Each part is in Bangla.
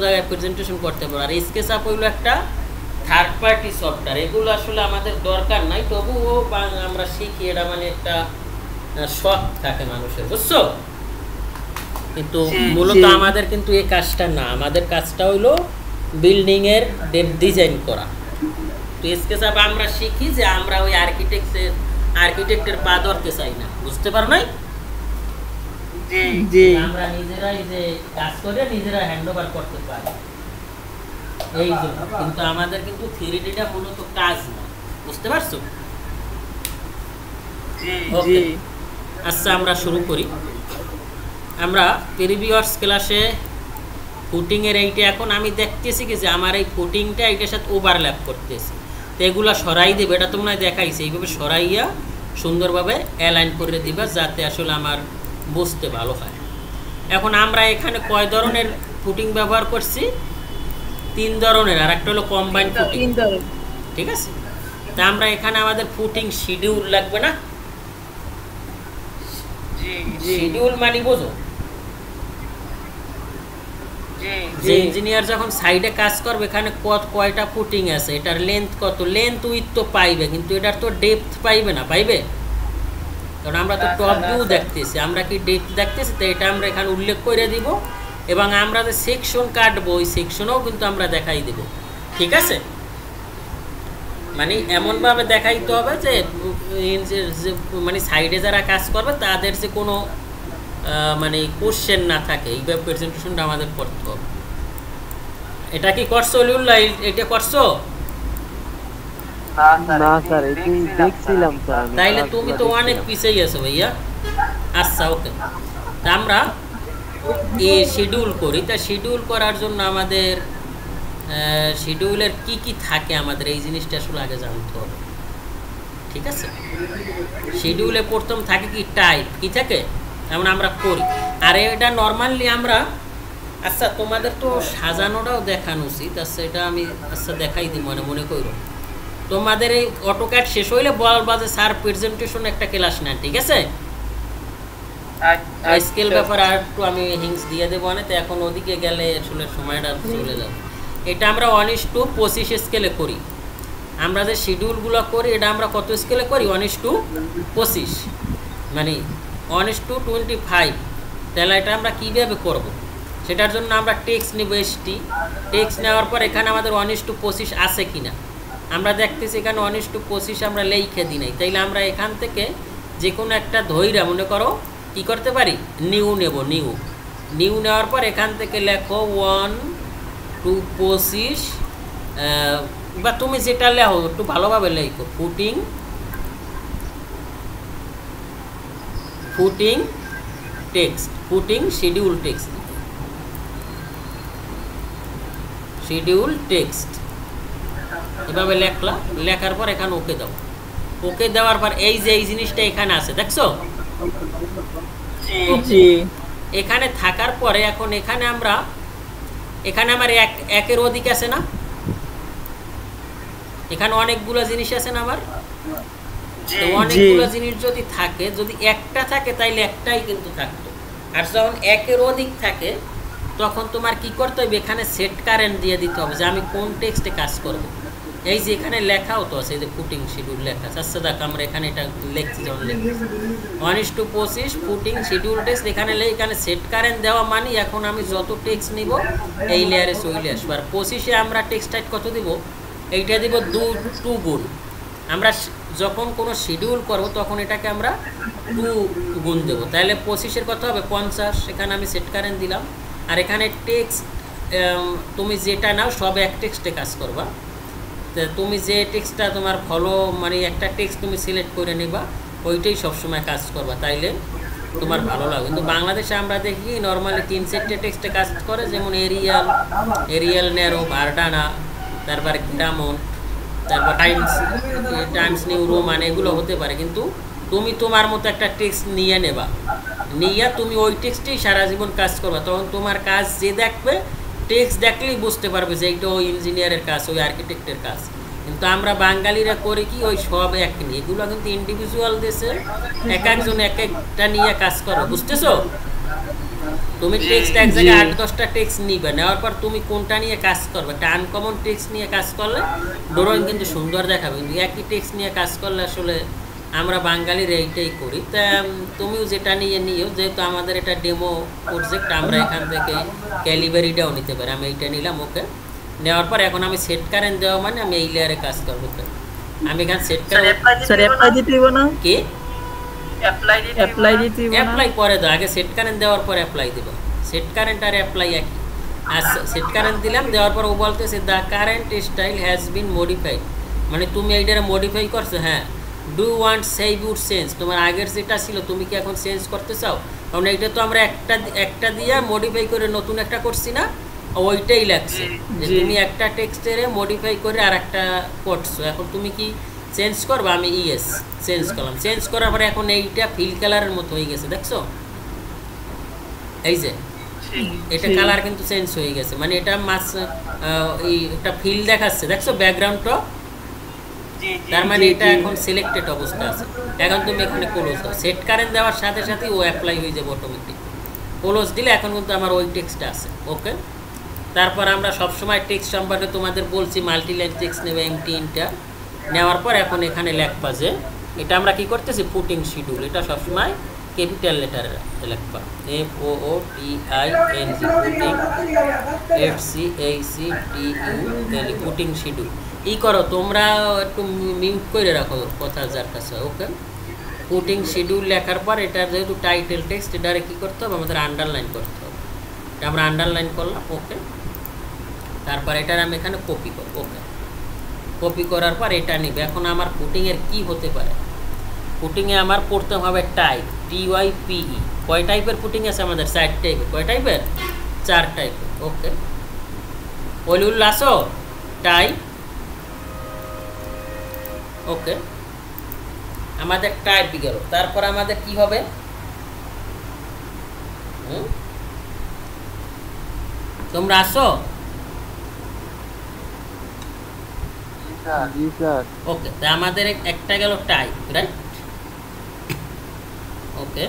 জায়গায় প্রেজেন্টেশন করতে পারবো। আর স্কেচআপ হইলো একটা থার্ড পার্টি সফটওয়্যার, এগুলো আসলে আমাদের দরকার নাই, তবুও আমরা শিখি, এটা মানে একটা শখ থাকে মানুষের, বুঝছো? কিন্তু মূলত আমাদের কিন্তু এই কাজটা না, আমাদের কাজটা হইলো বিল্ডিং এর ডিজাইন করা। তো স্কেচআপ আমরা শিখি যে আমরা ওই আর্কিটেক্টের পা ধরতে চাই না, বুঝতে পারো নাই? আমরা নিজেরাই যে কাজ করে নিজেরা হ্যান্ড ওভার করতে পারি এই জন্য। কিন্তু আমাদের কিন্তু থিওরিটা মূলত কাজ না, বুঝতে পারছো? আচ্ছা আমরা শুরু করি। আমরা প্রিভিয়াস ক্লাসে ফুটিং এর এইটা, এখন আমি দেখতেছি কি যে আমার এই ফুটিংটা এইটার সাথে ওভারল্যাপ করতেছে, তো এগুলা সরাই দেবে, এটা তোমরা দেখাইছে, এইভাবে সরাইয়া সুন্দরভাবে অ্যালাইন করে দিবা যাতে আসলে আমার বুঝতে ভালো হয়। এখন আমরা এখানে কয় ধরনের ফুটিং ব্যবহার করছি? 3 ধরনের, আর একটা হলো কম্বাইন্ড ফুটিং, ঠিক আছে? তা আমরা এখানে আমাদের ফুটিং শিডিউল লাগবে না? শিডিউল মানে বোঝো, যে ইঞ্জিনিয়ার যখন সাইডে কাজ করবে এখানে কয়টা ফুটিং আছে, এটার লেন্থ কত, লেন্থ উইথ তো পাইবে, কিন্তু এটার তো ডেপথ পাইবে না, পাইবে? কারণ আমরা তো টপ ভিউ দেখতেছি, আমরা কি ডেপথ দেখতেছি, তো এটা আমরা এখানে উল্লেখ করে দিব, এবং আমরা যে সেকশন কাটবো ওই সেকশনও কিন্তু আমরা দেখাই দেব, ঠিক আছে? মানে এমনভাবে দেখাইতে হবে যে মানে সাইডে যারা কাজ করবে তাদের যে কোনো মানে কোশ্চেন না থাকে, এইভাবে প্রেজেন্টেশনটা আমাদের করতে হবে। এটা কি করছো লিউল্লাহ? এটা করছো? না স্যার, এটি দেখছিলাম স্যার। তাইলে তুমি তো অনেক পিছিয়ে আছো ভাইয়া। আচ্ছা ওকে, তা আমরা এই শিডিউল করি। তা শিডিউল করার জন্য আমাদের শিডিউলের কি কি থাকে আমাদের এই জিনিসটা আসলে আগে জানতে হবে, ঠিক আছে? শিডিউলে প্রথম থাকে কি টাইপ, কি থাকে, যেমন আমরা করি। আর এটা নর্মালি আমরা, আচ্ছা তোমাদের তো সাজানোটাও দেখানো উচিত, আচ্ছা এটা আমি আচ্ছা দেখাই দিই, মনে করো তোমাদের এই অটোক্যাড শেষ হইলে বলবা যে স্যার প্রেজেন্টেশন একটা ক্লাস নেন, ঠিক আছে? স্কেল ব্যাপার আর একটু আমি হিংস দিয়ে দেবো না, তো এখন ওদিকে গেলে আসলে সময়টা চলে যাবে। এটা আমরা 1:25 স্কেলে করি। আমরা যে শিডিউলগুলো করি এটা আমরা কত স্কেলে করি? 1:25, মানে 1:25। তাহলে এটা আমরা কীভাবে করব? সেটার জন্য আমরা টেক্সট নিব, টেক্সট নেওয়ার পর এখানে আমাদের 1:25 আছে কিনা আমরা দেখতেছি, এখানে 1:25 আমরা লিখে দিই নাই, তাইলে আমরা এখান থেকে যে কোনো একটা ধইরা মনে করো কি করতে পারি, নিউ নেব। নিউ নেওয়ার পর এখান থেকে লেখো 1:25, বা তুমি যেটা লেখো একটু ভালোভাবে লেখো, footing text, footing schedule text এভাবে লেখলা। লেখার পর এখানে ওকে দাও। ওকে দেওয়ার পর এই যে এই জিনিসটা এখানে আছে, দেখছো? এখানে থাকার পরে এখন এখানে আমার একের অধিক আছে না, এখানে অনেকগুলো জিনিস আছে না আমার, তো অনেকগুলো জিনিস যদি থাকে, যদি একটা থাকে তাইলে একটাই কিন্তু থাকতো, আর যখন একের অধিক থাকে তখন তোমার কি করতে হবে, এখানে সেট কারেন্ট দিয়ে দিতে হবে যে আমি কোন টেক্সটে কাজ করব। এই যে এখানে লেখাও তো আছে, এই যে ফুটিং শিডিউল লেখা আছে। আচ্ছা দেখ আমরা এখানে এটা লিখছি, যেমন লিখছি 1:25 ফুটিং শিডিউল টেক্সট, এখানে এখানে সেট কারেন্ট দেওয়া মানে এখন আমি যত টেক্সট নিব এই লেয়ারে চলে আসবো। আর 25-এ আমরা টেক্সট টাইপ কত দিব, এইটা দিব 2 গুণ। আমরা যখন কোনো শিডিউল করব তখন এটাকে আমরা 2 গুণ দেবো, তাহলে 25-এর কত হবে 50। এখানে আমি সেট কারেন্ট দিলাম। আর এখানে টেক্সট তুমি যেটা নাও সব এক টেক্সটে কাজ করবা, তুমি যে টেক্সটটা তোমার ফলো, মানে একটা টেক্সট তুমি সিলেক্ট করে নিবা, ওইটাই সবসময় কাজ করবা, তাইলে তোমার ভালো লাগবে। কিন্তু বাংলাদেশে আমরা দেখি নর্মালি 3-4টে টেক্সটে কাজ করে, যেমন এরিয়াল ন্যারো, ভার্ডানা, তারপর গ্রামন, তারপর টাইমস নিউ রোমান, এগুলো হতে পারে। কিন্তু তুমি তোমার মতো একটা টেক্সট নিয়ে নেবা, নিয়ে তুমি ওই টেক্সটেই সারা জীবন কাজ করবা, তখন তোমার কাজ যে দেখবে টেক্সট দেখলেই বুঝতে পারবে যে এইটা ওই ইঞ্জিনিয়ারের কাজ, ওই আর্কিটেক্টের কাজ। কিন্তু আমরা বাঙালিরা করি কি, ওই সব এক নিয়ে, এগুলো কিন্তু ইন্ডিভিজুয়াল দেশে এক একজন এক একটা নিয়ে কাজ করো, বুঝতেছো? তুমি টেক্সট এক জায়গায় 8-10টা টেক্সট নিবে, নেওয়ার পর তুমি কোনটা নিয়ে কাজ করবে। একটা আনকমন টেক্সট নিয়ে কাজ করলে ড্রয়িং কিন্তু সুন্দর দেখাবে, কিন্তু একই টেক্সট নিয়ে কাজ করলে আসলে আমরা বাঙালির এইটাই করি। তা তুমিও যেটা নিয়ে নিও, যেহেতু আমাদের এটা ডেমো প্রজেক্ট, আমরা এখান থেকে ক্যালিবারিটাও নিতে পারি। আমি এইটা নিলাম, ওকে। নেওয়ার পর এখন আমি সেট কারেন্ট দেওয়া মানে আমি এই লেয়ারে কাজ করবো। আমি এখানে সেট কারেন্ট কি অ্যাপ্লাই পরে দাও, আগে সেট কারেন্ট দেওয়ার পর অ্যাপ্লাই দেব। সেট কারেন্ট আর অ্যাপ্লাই একই। আচ্ছা, সেট কারেন্ট দিলাম, দেওয়ার পর ও বলতেছে the current style has been modified, মানে তুমি এইটারে মডিফাই করছো। হ্যাঁ, do want save would change, তোমার আগের যেটা ছিল তুমি কি এখন চেঞ্জ করতে চাও? কারণ এইটা তো আমরা একটা দিয়ে মডিফাই করে নতুন একটা করছি না, ওইটাই লাগছে যে তুমি একটা টেক্সটেরে মডিফাই করে আর একটা করছো। এখন তুমি কি চেঞ্জ করবা? আমি ইয়েস চেঞ্জ করলাম। চেঞ্জ করার পরে এখন এইটা ফিল কালারের মতো হয়ে গেছে, দেখছো? এই যে এটা কালার কিন্তু চেঞ্জ হয়ে গেছে, মানে এটা এই একটা ফিল দেখাচ্ছে, দেখছো ব্যাকগ্রাউন্ডটা? তার মানে এটা এখন সিলেক্টেড অবস্থা আছে। এখন তুমি এখানে ক্লোজ দাও, সেট কারেন্ট দেওয়ার সাথে সাথে ও অ্যাপ্লাই হয়ে যাবে অটোমেটিক। ক্লোজ দিলে এখন কিন্তু আমার ওই টেক্সটটা আছে, ওকে। তারপর আমরা সবসময় টেক্সট সম্পর্কে তোমাদের বলছি, মাল্টি লাইন টেক্সট নেবে এমটি ইন্টার। নেওয়ার পর এখন এখানে লেখবা যে এটা আমরা কি করতেছি, ফুটিং শিডিউল। এটা সবসময় capital লেটারে লেখবা, FOOTING, footing, FCACTUL, footing schedule. ই করো তোমরা, একটু মিউট করে রাখো কথা যার কাছে, ওকে। ফুটিং শিডিউল লেখার পর এটার যেহেতু টাইটেল টেক্সট, এটারে কী করতে হবে, আমাদের আন্ডারলাইন করতে হবে। এটা আমরা আন্ডারলাইন করলাম, ওকে। তারপর এটার আমি এখানে কপি করব, ওকে। কপি করার পর এটা নিবে। এখন আমার ফুটিংয়ের কি হতে পারে? ফুটিংয়ে আমার পড়তে হবে টাইপ, TYPE। কয় টাইপের ফুটিং আছে আমাদের? 4 টাইপের। কয় টাইপের? 4 টাইপের, ওকে। ওলিউল আসো টাইপ, ওকে। আমাদের টাইপ গেল। তারপর আমাদের কি হবে? তোমরা আসো, ওকে। তা আমাদের একটা গেল টাইপ, রাইট? ওকে।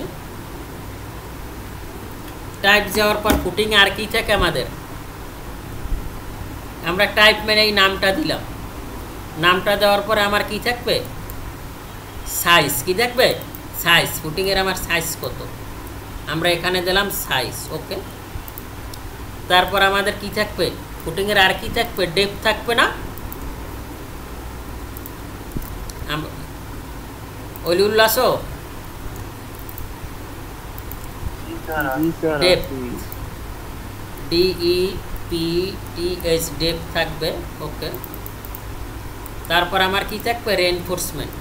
টাইপ যাওয়ার পর ফুটিং আর কি থাকে আমাদের? আমরা টাইপ মেনে এই নামটা দিলাম। নামটা দেওয়ার পরে আমার কি থাকবে? সাইজ। কি থাকবে? সাইজ। ফুটিংয়ের আমার সাইজ কত, আমরা এখানে দিলাম সাইজ, ওকে। তারপর আমাদের কি থাকবে? ফুটিংয়ের আর কি থাকবে? ডেপথ থাকবে না? ওলিউল্লাস ডেপথ, DEPTH, ডেপথ থাকবে, ওকে। তারপর আমার কি থাকবে? রেইনফোর্সমেন্ট,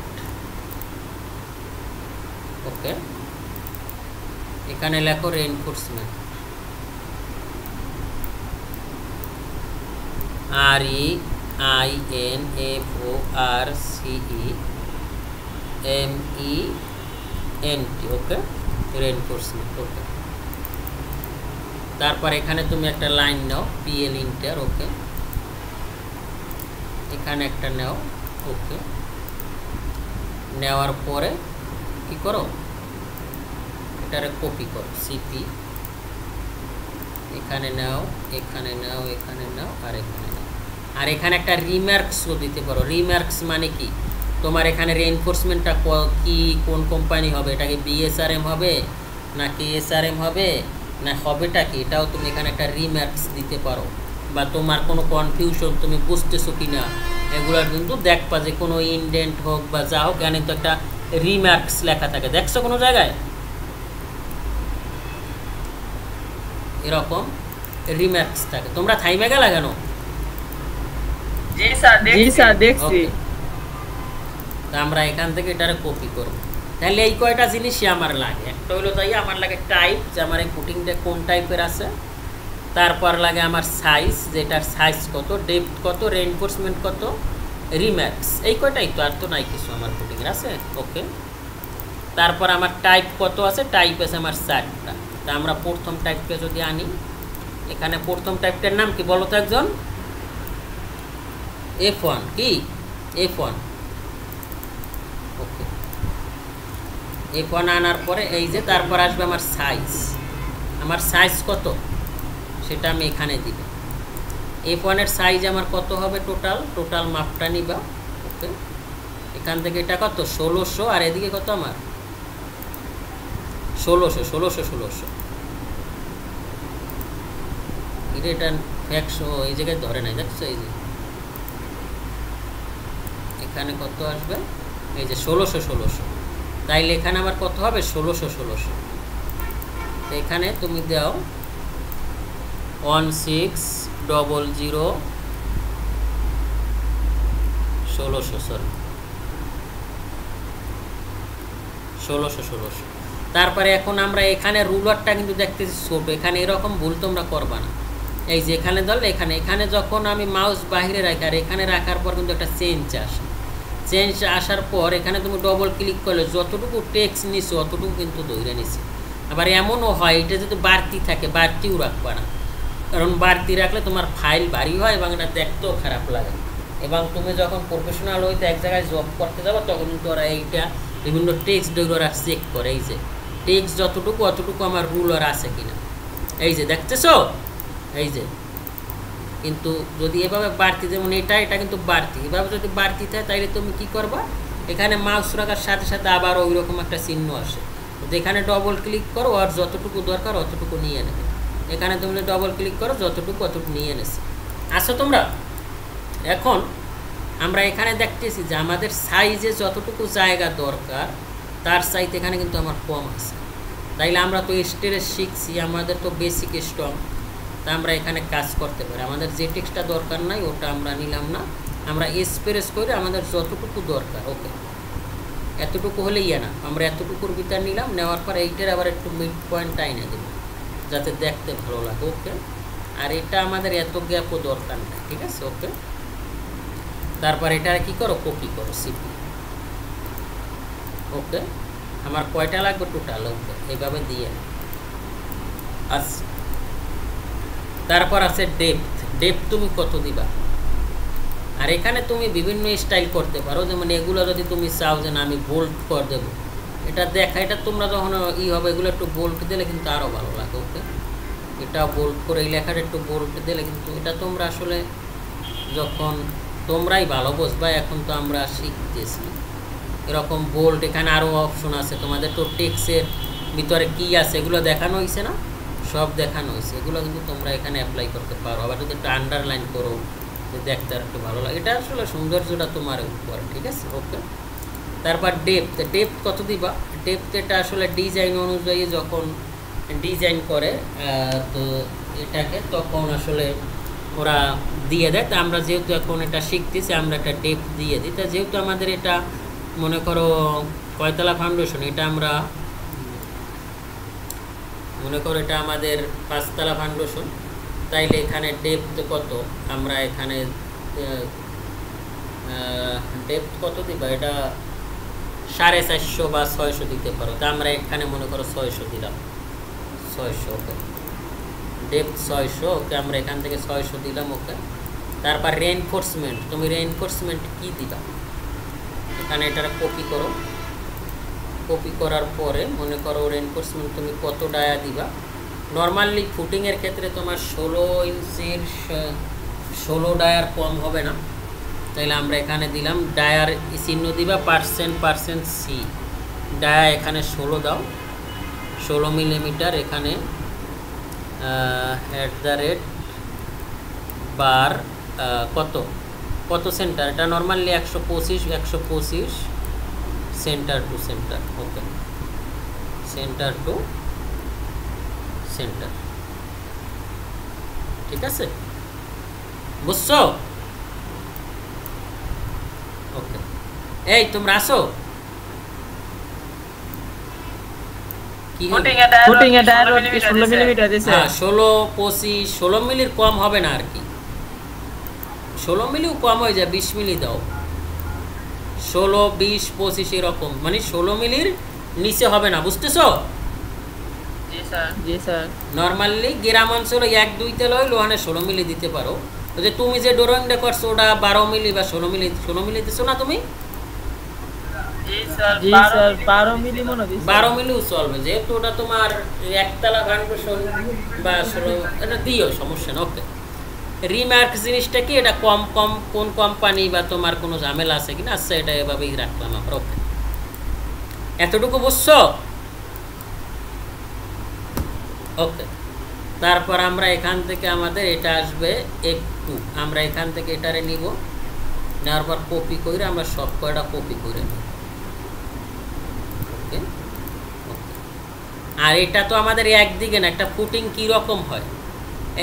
ওকে। এখানে লেখো রেইনফোর্সমেন্ট, REINFORCEMENT, ওকে। রেইনফোর্সমেন্ট, ওকে। তারপর এখানে তুমি একটা লাইন নাও, PL ইন্টার, ওকে। এখানে একটা নাও, ওকে। নেওয়ার পরে কি করো? এটারে কপি করো, CP। এখানে নাও, এখানে নাও, এখানে নাও, আর এখানে নাও। আর এখানে একটা রিমার্কসও দিতে পারো। রিমার্কস মানে কি? তোমার এখানে রেইনফোর্সমেন্টটা কি, কোন কোম্পানি হবে? এটা কি BSRM হবে না KSRM হবে না হবেটা কি? এটাও তুমি এখানে একটা রিমার্কস দিতে পারো। বা তোমার কোনো কনফিউশন, তুমি বুঝতেছো কি না, এগুলোর কিন্তু দেখবা যে কোনো ইনডেন্ট হোক বা যা হোক, এখানে তো একটা রিমার্কস লেখা থাকে, দেখছো কোনো জায়গায় এরকম রিমার্কস থাকে। তোমরা থাইমে গেলা কেন? জি স্যার দেখছি। তা আমরা এখান থেকে এটারে কপি করব। তাহলে এই কয়টা জিনিসই আমার লাগে। একটা হলো তাই আমার লাগে টাইপ, যে আমার এই ফুটিংটা কোন টাইপের আছে। তারপর লাগে আমার সাইজ, যেটার সাইজ কত, ডেপথ কত, রেইনফোর্সমেন্ট কত, রিমার্কস। এই কয়টাই তো, আর তো নাই কিছু আমার ফুটিংয়ের আছে, ওকে। তারপর আমার টাইপ কত আছে? টাইপ আছে আমার 4টা। তা আমরা প্রথম টাইপটা যদি আনি, এখানে প্রথম টাইপটার নাম কি বলো তো একজন? F1, কি F1, ওকে। F1 আনার পরে এই যে তারপর আসবে আমার সাইজ। আমার সাইজ কত সেটা আমি এখানে দিব। F1 এর সাইজ আমার কত হবে টোটাল মাপটা নিবা। ওকে, এখান থেকে এটা কত 1600 আর এদিকে কত আমার 1600 এটা 100 এই জায়গায় ধরে নাই, দেখছো এই যে এখানে কত আসবে এই যে 1600, তাইলে এখানে আমার কত হবে 1600। তো এখানে তুমি দাও 1600 1600। তারপরে এখন আমরা এখানে রুলারটা কিন্তু দেখতেছি ছোট, এখানে এরকম ভুল তোমরা করবা না। এই যে এখানে ধরলে এখানে যখন আমি মাউস বাহিরে রাখি আর এখানে রাখার পর কিন্তু একটা চেঞ্জ আসার পর এখানে তুমি ডবল ক্লিক করলে যতটুকু টেক্সট নিছো অতটুকু কিন্তু ধরে নিছি। আবার এমনও হয় এটা যদি বাড়তি থাকে বাড়তিও রাখবা না, কারণ বাড়তি রাখলে তোমার ফাইল ভারী হয় এবং এটা দেখতেও খারাপ লাগে। এবং তুমি যখন প্রফেশনাল হইতে এক জায়গায় জব করতে যাবো তখন কিন্তু ওরা এইটা বিভিন্ন টেক্সট ওরা চেক করে, এই যে টেক্সট যতটুকু অতটুকু আমার রুলার আছে কিনা, এই যে দেখতেছো এই যে। কিন্তু যদি এভাবে বাড়তি, যেমন এটা কিন্তু বাড়তি, এভাবে যদি বাড়তি থাকে তাইলে তুমি কি করবা, এখানে মাউস রাখার সাথে সাথে আবার ওই রকম একটা চিহ্ন আসে, তো এখানে ডবল ক্লিক করো আর যতটুকু দরকার অতটুকু নিয়ে নেবে। এখানে তুমি ডবল ক্লিক করো যতটুকু অতটুকু নিয়ে এনেছে। আসো তোমরা, এখন আমরা এখানে দেখতেছি যে আমাদের সাইজে যতটুকু জায়গা দরকার তার সাইজ এখানে কিন্তু আমার কম আছে। তাইলে আমরা তো স্টেজ শিখছি, আমাদের তো বেসিক স্ট্রং, তা আমরা এখানে কাজ করতে পারি। আমাদের যে টেক্সটটা দরকার নাই ওটা আমরা নিলাম না, আমরা স্পেস করে আমাদের যতটুকু দরকার, ওকে এতটুকু হলেই না, আমরা এতটুকুর ভিতর নিলাম, নেওয়ার পর এইটার আবার একটু মিড পয়েন্ট টাইনে দেব যাতে দেখতে ভালো লাগে। ওকে, আর এটা আমাদের এত গ্যাপও দরকার নেই, ঠিক আছে। ওকে, তারপর এটা কি করো, কপি করো সিপি। ওকে, আমার কয়টা লাগবে টোটাল, ওকে এইভাবে দিয়ে আচ্ছা। তারপর আছে ডেপথ তুমি কত দিবা, আর এখানে তুমি বিভিন্ন স্টাইল করতে পারো, যেমন এগুলো যদি তুমি চাও যে না আমি বোল্ড করে দেবো, এটা দেখা, এটা তোমরা যখন হবে এগুলো একটু বোল্ড দিলে কিন্তু আরও ভালো লাগে। ওকে, এটা বোল্ড করে এই লেখাটা একটু বোল্ড দিলে কিন্তু এটা তোমরা আসলে যখন তোমরাই ভালো বুঝবা, এখন তো আমরা শিখতেছি এরকম বোল্ড। এখানে আরও অপশন আছে, তোমাদের তো টেক্সটের ভিতরে কি আছে এগুলো দেখানো হয়েছে না, সব দেখানো হয়েছে, এগুলো কিন্তু তোমরা এখানে অ্যাপ্লাই করতে পারো। আবার যদি একটু আন্ডারলাইন করো দেখতে আর একটু ভালো লাগে, এটা আসলে সৌন্দর্যটা তোমার উপর, ঠিক আছে। ওকে, তারপর ডেপথ কত দিবা, ডেপথ এটা আসলে ডিজাইন অনুযায়ী যখন ডিজাইন করে তো এটাকে তখন আসলে ওরা দিয়ে দেয়। তা আমরা যেহেতু এখন এটা শিখতেছি আমরা একটা ডেপথ দিয়ে দিই, তা যেহেতু আমাদের এটা মনে করো কয়তলা ফাউন্ডেশন, এটা আমরা মনে করো এটা আমাদের 5 তলা ফাউন্ডেশন, তাইলে এখানে ডেপথ কত, আমরা এখানে ডেপথ কত দিবা, এটা 450 বা 600 দিতে পারো, তা আমরা এখানে মনে করো 600 দিলাম, 600। ওকে, ডেপথ 600। ওকে, আমরা এখান থেকে 600 দিলাম। ওকে, তারপর রেইনফোর্সমেন্ট, তুমি রেইনফোর্সমেন্ট কি দিবা, এখানে এটা কপি করো, কপি করার পরে মনে করো রেইনফোর্সমেন্ট তুমি কত ডায়া দিবা। নর্মালি ফুটিংয়ের ক্ষেত্রে তোমার 16 ইঞ্চির 16 ডায়ার কম হবে না, তাইলে আমরা এখানে দিলাম ডায়ার চিহ্ন দিবা % সি, ডায়া এখানে 16 দাও, 16 মিলিমিটার, এখানে বার কত সেন্টার, এটা নর্মালি 125 সেন্টার টু সেন্টার। ওকে, সেন্টার টু সেন্টার, ঠিক আছে, বুঝছো। ওকে, এই তোমরা আসো, কি ফুটিং এ ডায়ার 16 মিলিমিটার দিছে, হ্যাঁ 16 25 16 মিলির কম হবে না আর কি, 16 মিলিও কম হয়ে যায়, 20 মিলি দাও, 16 20 25 এরকম, মানে 16 মিলির নিচে হবে না, বুঝতেছো। জি স্যার। নর্মালি গ্রাম অঞ্চলে 1-2 তেল হইলে ওখানে 16 মিলি দিতে পারো। যে তুমি যে ড্রয়িংটা করছো ওটা 12 মিলি বা 16 মিলি দিছো না তুমি, জি স্যার 12 মিলি মনে দিছে 12 মিলিও চলবে, যেহেতু ওটা তোমার একতলা ফাউন্ডেশন বা 16 এটা দিও, সমস্যা না। ওকে, রিমার্ক জিনিসটা কি, এটা কম কোন কোম্পানি বা তোমার কোনো ঝামেলা আছে কিনা, আচ্ছা এটা এভাবেই রাখলাম আমরা। ওকে, এতটুকু বুঝছো? ওকে, তারপর আমরা এখান থেকে আমাদের এটা আসবে F2, আমরা এখান থেকে এটারে নিব, নেওয়ার পর কপি করে আমরা সব কয়টা কপি করে নিব। ওকে, আর এটা তো আমাদের একদিকে না, একটা ফুটিং কি রকম হয়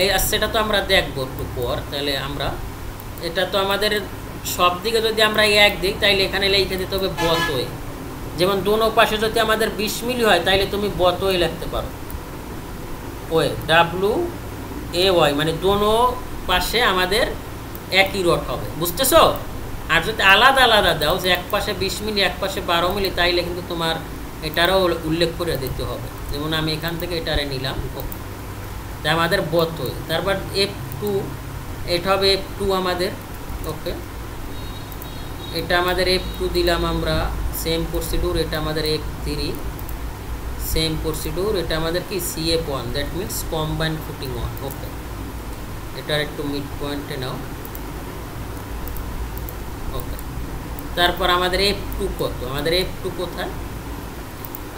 এই সেটা তো আমরা দেখবো একটু পর। তাহলে আমরা এটা তো আমাদের সব দিকে যদি আমরা এক দিক, তাইলে এখানে লিখে দিতে হবে বতোয়। যেমন দোনো পাশে যদি আমাদের 20 মিলি হয়, তাইলে তুমি বতোয় লিখতে পারো, ওয়ে WAY, মানে দোনো পাশে আমাদের একই রড হবে, বুঝতেছো? আর যদি আলাদা আলাদা দাও, যে এক পাশে 20 মিলি এক পাশে 12 মিলি, তাইলে কিন্তু তোমার এটারও উল্লেখ করে দিতে হবে। যেমন আমি এখান থেকে এটারে নিলাম, ওকে, তাই আমাদের বতোয়। তারপর F2, এটা হবে F2 আমাদের। ওকে, এটা আমাদের F2 দিলাম আমরা, সেম প্রসিডিউর। এটা আমাদের F3, সেম প্রসিডিউর। এটা আমাদের কি CF1, that means combined footing 1। Okay, এটার একটু মিড পয়েন্টে নাও। ওকে, তারপর আমাদের F2 কত, আমাদের F2 কোথায়,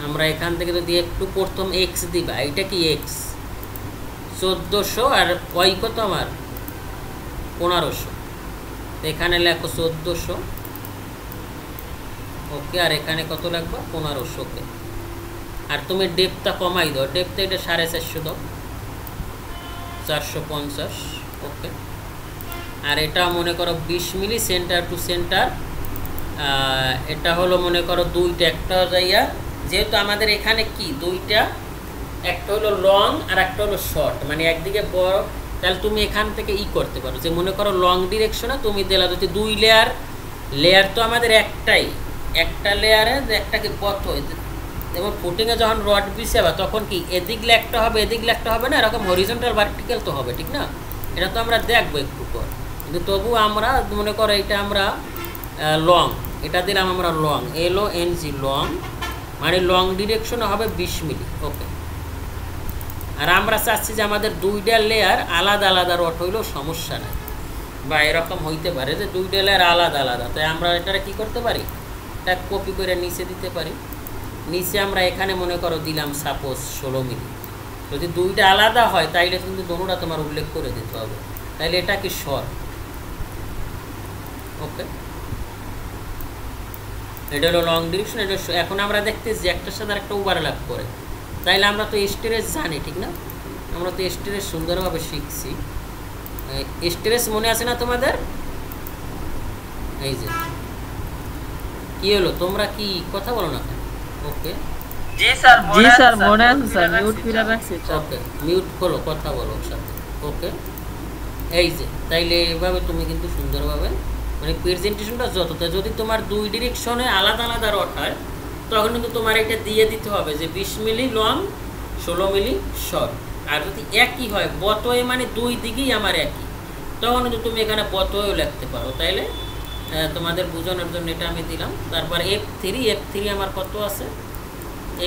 আমরা এখান থেকে যদি F2 প্রথম X দিবা, এটা কি X 1400, আর Y কত আমার 1500, এখানে লেখো 1400। ওকে, আর এখানে কত লাগবে 1500। ওকে, আর তুমি ডেপটা কমাই দাও, ডেপটা এটা 450 দাও, 450। ওকে, আর এটা মনে করো 20 মিলি সেন্টার টু সেন্টার, এটা হলো মনে করো দুইটা, একটা যাইয়া, যেহেতু আমাদের এখানে কি দুইটা, একটা হলো লং আর একটা হলো শর্ট, মানে একদিকে বড়, তাহলে তুমি এখান থেকে করতে পারো, যে মনে করো লং ডিরেকশনে তুমি দিলা যদি 2 লেয়ার তো আমাদের একটাই, একটা লেয়ারে একটাকে পথ হয়, যেমন ফুটিংয়ে যখন রড বিছাবা তখন কি এদিক লেগটা হবে এদিক লেগটা হবে না, এরকম হরিজন্টাল ভার্টিক্যাল তো হবে, ঠিক না? এটা তো আমরা দেখবো একটু পর, কিন্তু তবু আমরা মনে করো এটা আমরা লং, এটা দিলাম আমরা লং, LONG লং, মানে লং ডিরেকশনে হবে 20 মিলি। ওকে, আর আমরা চাচ্ছি যে আমাদের দুইটা লেয়ার আলাদা আলাদা রড হইলেও সমস্যা নাই, বা এরকম হইতে পারে যে দুইটা লেয়ার আলাদা আলাদা, তাই আমরা এটারে কি করতে পারি, এটা কপি করে নিচে দিতে পারি। নিচে আমরা এখানে মনে করো দিলাম সাপোজ 16 মিলি, যদি দুইটা আলাদা হয় তাইলে কিন্তু দোনোটা তোমার উল্লেখ করে দিতে হবে, তাইলে এটা কি শর্ট। ওকে, এটা হলো লং ডিরেকশন। এটা এখন আমরা দেখতেছি একটার সাথে একটা ওভারল্যাপ করে, তাইলে আমরা তো স্টেরেস জানি, ঠিক না? আমরা তো স্টেরেস সুন্দরভাবে শিখছি। স্টেরেস মনে আছে না তোমাদের? এই যে কি হলো, তোমরা কি কথা বলো না? ওকে, জি স্যার মনে আছে স্যার, মিউট করে রাখছি। ওকে, মিউট করো, কথা বলো সাথে। ওকে, এই যে তাইলে এভাবে তুমি কিন্তু সুন্দরভাবে মানে প্রেজেন্টেশনটা যতটা, যদি তোমার দুই ডিরেকশনে আলাদা আলাদা রড হয় তখন কিন্তু তোমার এটা দিয়ে দিতে হবে যে 20 মিলি লং 16 মিলি শর্ট। আর যদি একই হয় বতয়ে, মানে দুই দিকেই আমার একই, তখন কিন্তু তুমি এখানে বতয়েও লিখতে পারো। তাইলে তোমাদের বোঝানোর জন্য এটা আমি দিলাম। তারপর F3 আমার কত আছে,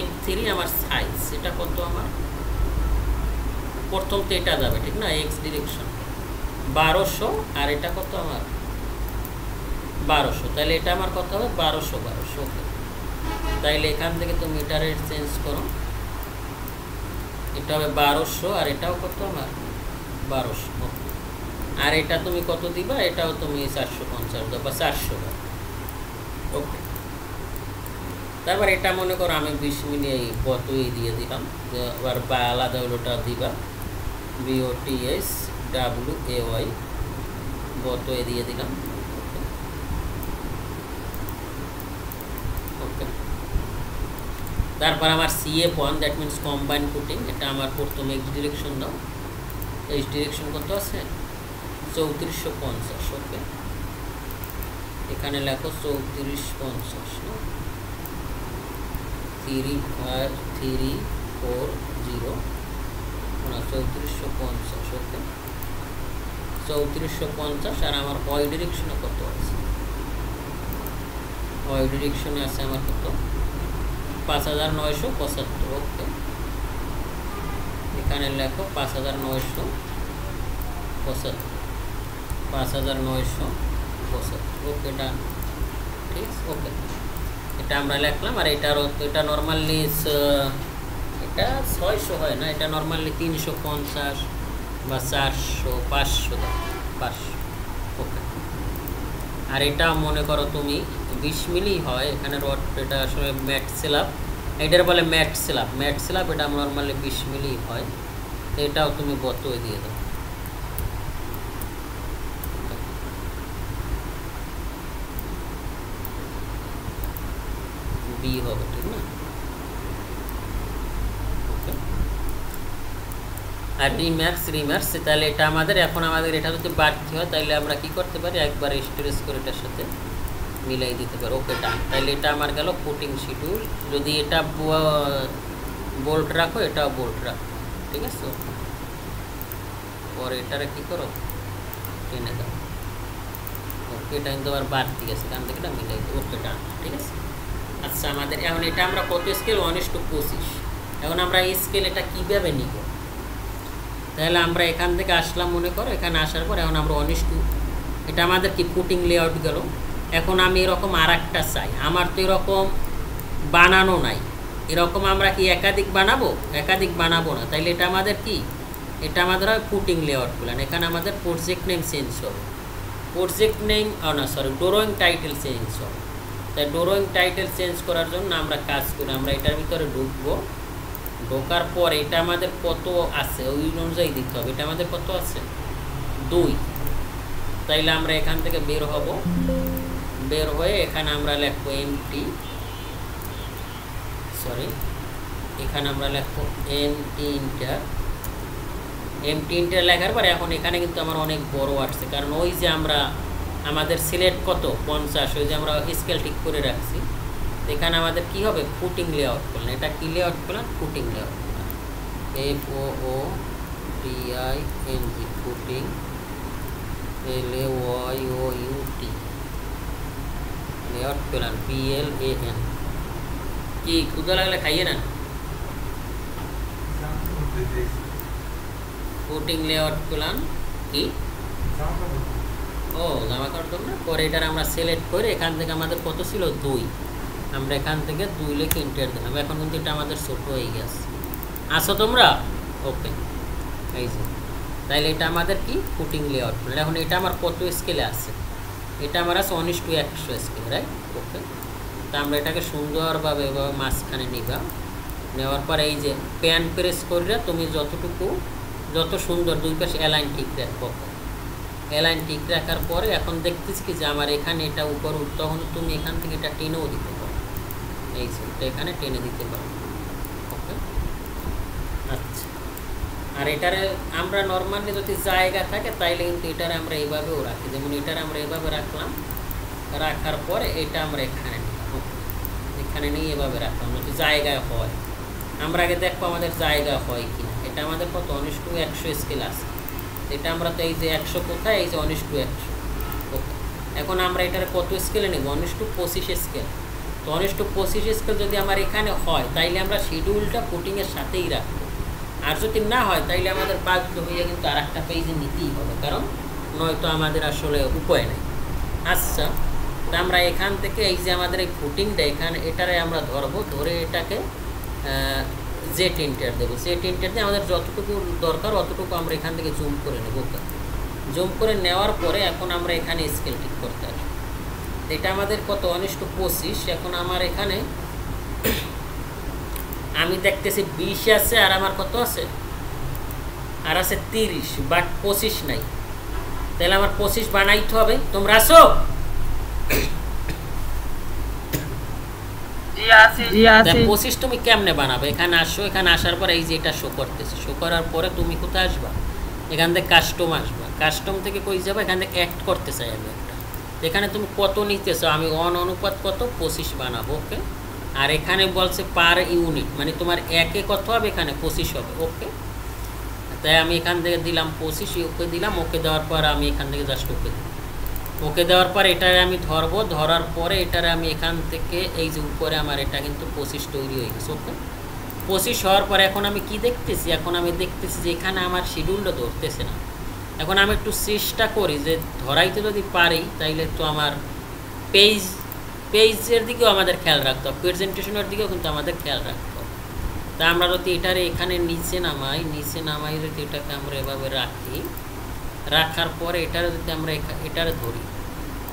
F3 আমার সাইজ, এটা কত আমার প্রথম তো এটা যাবে, ঠিক না? X ডিরেকশন 1200, আর এটা কত আমার 1200, তাহলে এটা আমার কত হবে 1200। ওকে, তাইলে এখান থেকে তুমি এটারে চেঞ্জ করো, এটা হবে 1200, আর এটাও কত আমার 1200। ওকে, আর এটা তুমি কত দিবা, এটাও তুমি 450 দাও বা 400 দাও। ওকে, তারপর এটা মনে করো আমি 20 মিলি বতই দিয়ে দিলাম, আবার বা আলাদা হলোটা দিবা BOTSWAY বতয়ে দিয়ে দিলাম। ওকে, তারপর আমার CF1, that means combine footing, এটা আমার প্রথম X ডিরেকশন দাও, X ডিরেকশন কত আছে 3450। ওকে, এখানে লেখো 3450, 35340 3450। ওকে, 3450, আর আমার Y ডিরেকশনে কত আছে ওই ডিরেকশনে আছে আমার কত 5975। ওকে, এখানে লেখো 5975, 5975। ওকে ডান, ঠিক আছে। ওকে, এটা আমরা লিখলাম। আর এটা নর্মালি এটা 600 হয় না, এটা নর্মালি 350 বা 400 500 500। ওকে, আর এটা মনে করো তুমি 20 মিলি হয় এখানে রড, এটা আসলে ম্যাট স্ল্যাব, এটার বলে ম্যাট স্ল্যাব, এটা নর্মালি 20 মিলি হয়, এটাও তুমি বতই দিয়ে দাও। বি হবে, ঠিক না? আর রিমার্কস তাহলে এটা আমাদের এখন এটা যদি বাড়তি হয় তাহলে আমরা কি করতে পারি, একবার স্টোরেজ করে এটার সাথে মিলাই দিতে পারি। ওকে ডান, তাহলে এটা আমার গেল ফুটিং শিডিউল। যদি এটা বোল্ট রাখো, এটাও বোল্ট রাখো, ঠিক আছে। পরে এটারে কি করো, টেনে দাও। ওকে, এটা কিন্তু আবার বাড়তি গেছে, এখান থেকে এটা মিলাই দিই। ওকে ডান, ঠিক আছে। আচ্ছা, আমাদের এখন এটা আমরা কত স্কেল 1:25। এখন আমরা এই স্কেল এটা কীভাবে নিব, তাহলে আমরা এখান থেকে আসলাম, মনে করো এখানে আসার পর এখন আমরা 1:2, এটা আমাদের কি ফুটিং লেআউট গেল। এখন আমি এরকম আর একটা চাই, আমার তো এরকম বানানো নাই, এরকম আমরা কি একাধিক বানাবো না, তাইলে এটা আমাদের কি, এটা আমাদের হয় ফুটিং লেআউট প্ল্যান। এখানে আমাদের প্রজেক্ট নেম চেঞ্জ হবে, ড্রয়িং টাইটেল চেঞ্জ হবে। তাই ড্রয়িং টাইটেল চেঞ্জ করার জন্য আমরা কাজ করি, আমরা এটার ভিতরে ঢুকবো, ঢোকার পর এটা আমাদের কত আছে ওই অনুযায়ী দিতে হবে। এটা আমাদের কত আছে 2, তাইলে আমরা এখান থেকে বের হব, বের হয়ে এখানে আমরা লিখবো এখানে আমরা লিখবো এমটি ইন্টার লেখার পর এখন এখানে কিন্তু আমার অনেক বড় আসছে, কারণ ওই যে আমরা আমাদের সিলেক্ট কত 50, ওই যে আমরা স্কেল ঠিক করে রাখছি। এখানে আমাদের কি হবে, ফুটিং লেআউট করলেন। এটা কি লেআউট করলেন, footing layout, FOOTING, footing, LAYOUT layout plan, PLAN। কি ক্ষুধা লাগলে খাইয়ে নেন। ফুটিং লেআউট প্ল্যান কি, ও জামা কাপড় না। পরে এটার আমরা সিলেক্ট করে এখান থেকে আমাদের কত ছিল 2, আমরা এখান থেকে 2 লিখে এন্টার দিলাম। এখন কিন্তু এটা আমাদের ছোট হয়ে গেছে, আসো তোমরা। ওকে, এই যে তাইলে এটা আমাদের কি ফুটিং লেআউট। এখন এটা আমার কত স্কেলে আছে, এটা আমার আছে 1:100 স্কেল, রাইট। ওকে, তা আমরা এটাকে সুন্দরভাবে এভাবে মাঝখানে নিবা, নেওয়ার পর এই যে প্যান প্রেস করিয়া তুমি যত সুন্দর 2 পাশে অ্যালাইন ঠিক রাখো। অ্যালাইন ঠিক রাখার পরে এখন দেখতেছি কি যে আমার এখানে এটা উপর, তখন তুমি এখান থেকে এটা টেনেও দিতে পারো, এই যে এটা এখানে টেনে দিতে পারো। ওকে, আচ্ছা। আর এটারে আমরা নর্মালি যদি জায়গা থাকে তাইলে কিন্তু এটারে আমরা এইভাবেও রাখি, যেমন এটারে আমরা এইভাবে রাখলাম, রাখার পরে এটা আমরা এখানে নিয়ে এভাবে রাখলাম, যদি জায়গায় হয়। আমরা আগে দেখবো আমাদের জায়গা হয় কিনা। এটা আমাদের কত 1:100 স্কেল আছে, এটা আমরা তো এই যে 100 কোথায়, এই যে 1:100। ওকে, এখন আমরা এটার কত স্কেলে নেব, 1:25 স্কেল। তো 1:25 স্কেল যদি আমার এখানে হয় তাইলে আমরা শিডিউলটা ফুটিংয়ের সাথেই রাখবো, আর যদি না হয় তাইলে আমাদের বাধ্য হয়ে কিন্তু আর একটা পেজে নিতেই হবে, কারণ নয়তো আমাদের আসলে উপায় নেই। আচ্ছা, তা আমরা এখান থেকে এই যে আমাদের এই ফুটিংটা এখানে এটারে আমরা ধরবো, ধরে এটাকে জেট ইন্টার দেবো। জেট ইন্টার দিয়ে আমাদের যতটুকু দরকার অতটুকু আমরা এখান থেকে জুম করে নেব। জুম করে নেওয়ার পরে এখন আমরা এখানে স্কেল ঠিক করতে আসবো। এটা আমাদের কত 1:25। এখন আমার এখানে আমি দেখতেছি 20 আছে, আর আমার কত আছে, আর আছে 30, বাট 25 নাই। তাহলে আমার 25 বানাইতে হবে। তোমরা আসো, জি আছে। 25 তুমি কেমনে বানাবে, এখানে আসো, এখানে আসার পর এই যে এটা শো করতেছে, শো করার পরে তুমি কোথায় আসবা, এখান থেকে কাস্টম আসবা। কাস্টম থেকে কই যাবা, এখান থেকে অ্যাড করতে চাই আমি একটা, এখানে তুমি কত নিতে চাও, আমি 1 অনুপাত কত 25 বানাবো। ওকে, আর এখানে বলছে পার ইউনিট, মানে তোমার একে কত হবে, এখানে 25 হবে। ওকে, তাই আমি এখান থেকে দিলাম 25, ওকে দিলাম। ওকে দেওয়ার পর আমি এখান থেকে জাস্ট ওকে দিলাম। ওকে দেওয়ার পর এটারে আমি ধরবো, ধরার পরে এটারে আমি এখান থেকে এই যে উপরে আমার এটা কিন্তু 25 তৈরি হয়ে গেছে। ওকে 25 হওয়ার পরে এখন আমি কি দেখতেছি, এখন আমি দেখতেছি যে এখানে আমার শিডিউলটা ধরতেছে না। এখন আমি একটু চেষ্টা করি যে ধরাইতে যদি পারি তাইলে তো আমার পেজের দিকেও আমাদের খেয়াল রাখতে হবে, প্রেজেন্টেশনের দিকেও কিন্তু আমাদের খেয়াল রাখতে হবে। তা আমরা যদি এটারে এখানে নিচে নামাই যদি এটাকে আমরা এভাবে রাখি, রাখার পরে এটারে যদি আমরা এটারে ধরি,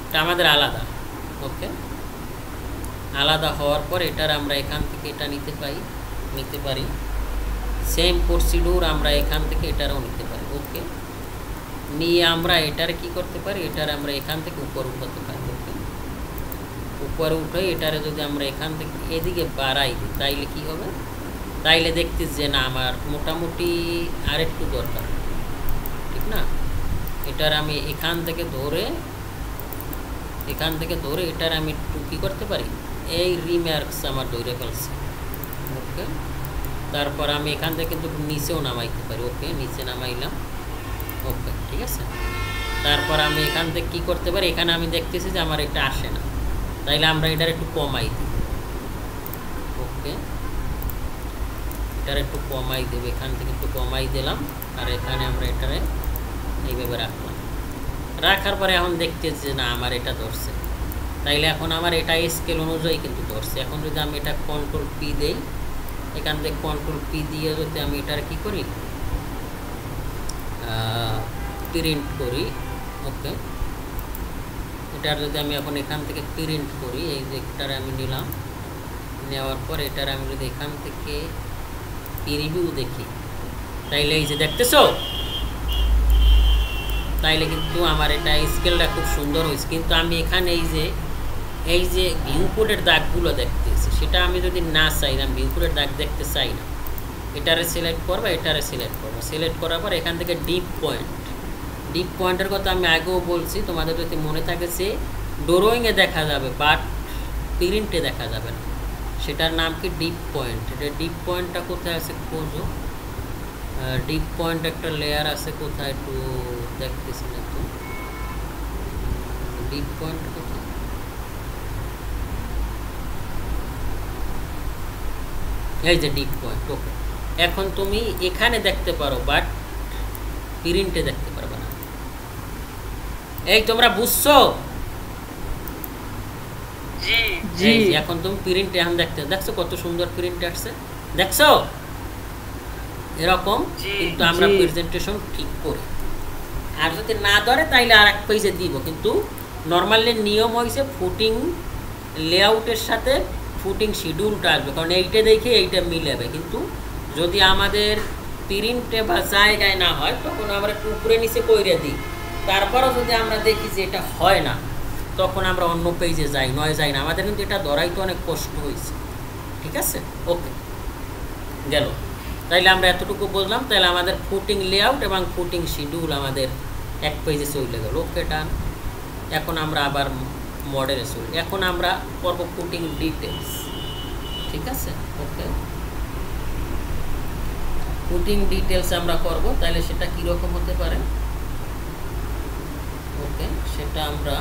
এটা আমাদের আলাদা। ওকে আলাদা হওয়ার পর এটার আমরা এখান থেকে এটা নিতে পারি, সেম প্রসিডিউর আমরা এখান থেকে এটারও নিতে পারি। ওকে নিয়ে আমরা এটারে কি করতে পারি, এটারে আমরা এখান থেকে উপর উঠাতে পারি। ওকে উপরে উঠে এটারে যদি আমরা এখান থেকে এদিকে বাড়াই দিই তাইলে কি হবে, তাইলে দেখতেছি যে না আমার মোটামুটি আর একটু দরকার, ঠিক না? এটার আমি এখান থেকে ধরে এটার আমি একটু কী করতে পারি, এই রিমার্কস আমার ধরে ফেলছি। ওকে তারপর আমি এখান থেকে কিন্তু নিচেও নামাইতে পারি। ওকে নিচে নামাইলাম। ওকে ঠিক আছে, তারপর আমি এখান থেকে কী করতে পারি, এখানে আমি দেখতেছি যে আমার এটা আসে না, তাইলে আমরা এটার একটু কমাই দিই। ওকে এটার একটু কমাই দেবো, এখান থেকে একটু কমাই দিলাম, আর এখানে আমরা এটারে এইভাবে রাখলাম। রাখার পরে এখন দেখতেছি যে না আমার এটা ধরছে, তাইলে এখন আমার এটা স্কেল অনুযায়ী কিন্তু ধরছে। এখন যদি আমি এটা কন্ট্রোল পি দেই, এখান থেকে কন্ট্রোল পি দিয়ে যদি আমি এটার কি করি, প্রিন্ট করি। ওকে এটার যদি আমি এখন এখান থেকে প্রিন্ট করি, এই যে এটারে আমি নিলাম, নেওয়ার পর এটার আমি যদি এখান থেকে প্রিভিউ দেখি, তাইলে এই যে দেখতেছো, তাইলে কিন্তু আমার এটা স্কেলটা খুব সুন্দর হয়েছে। কিন্তু আমি এখানে এই যে ভিউ কোডের দাগগুলো দেখতেছি, সেটা আমি যদি না চাই, আমি ভিউ কোডের দাগ দেখতে চাই না, এটারে সিলেক্ট করবো, সিলেক্ট করার পর এখান থেকে ডিপ পয়েন্টের কথা আমি আগেও বলছি, তোমাদের যদি মনে থাকে যে ড্রয়িংয়ে দেখা যাবে বাট প্রিন্টে দেখা যাবে না, সেটার নাম কি ডিপ পয়েন্ট। এটা ডিপ পয়েন্টটা কোথায় আছে খোঁজো, ডিপ পয়েন্ট একটা লেয়ার আছে কোথায় একটু দেখতেছি না তো, ডিপ পয়েন্ট কোথায়, এই যে ডিপ পয়েন্ট। ওকে এখন তুমি এখানে দেখতে পারো বাট প্রিন্টে দেখতে পারবে না। এই তোমরা বুঝছো? জি এখন তুমি প্রিন্টে এখন দেখছো কত সুন্দর প্রিন্ট আসছে, দেখছো? এরকম কিন্তু আমরা প্রেজেন্টেশন ঠিক করি। আর যদি না ধরে তাইলে আর এক পেজে দিব, কিন্তু নর্মালি নিয়ম হয়েছে ফুটিং লেআউটের সাথে ফুটিং শিডিউলটা আসবে, কারণ এইটা দেখে এইটা মিলাবে। কিন্তু যদি আমাদের প্রিন্টে বা জায়গায় না হয় তখন আমরা একটু উপরে নিচে কইরে দিই, তারপরও যদি আমরা দেখি যে এটা হয় না তখন আমরা অন্য পেজে যাই না। আমাদের কিন্তু এটা ধরাই তো অনেক কষ্ট হয়েছে, ঠিক আছে? ওকে গেল, তাইলে আমরা এতটুকু বুঝলাম। তাহলে আমাদের ফুটিং লেআউট এবং ফুটিং শিডিউল আমাদের এক পেজে চলে গেল। ওকে ডান। এখন আমরা আবার মডেলে চলি, এখন আমরা করব ফুটিং ডিটেলস, ঠিক আছে? ওকে ফুটিং ডিটেলস আমরা করব, তাহলে সেটা কীরকম হতে পারে? ওকে সেটা আমরা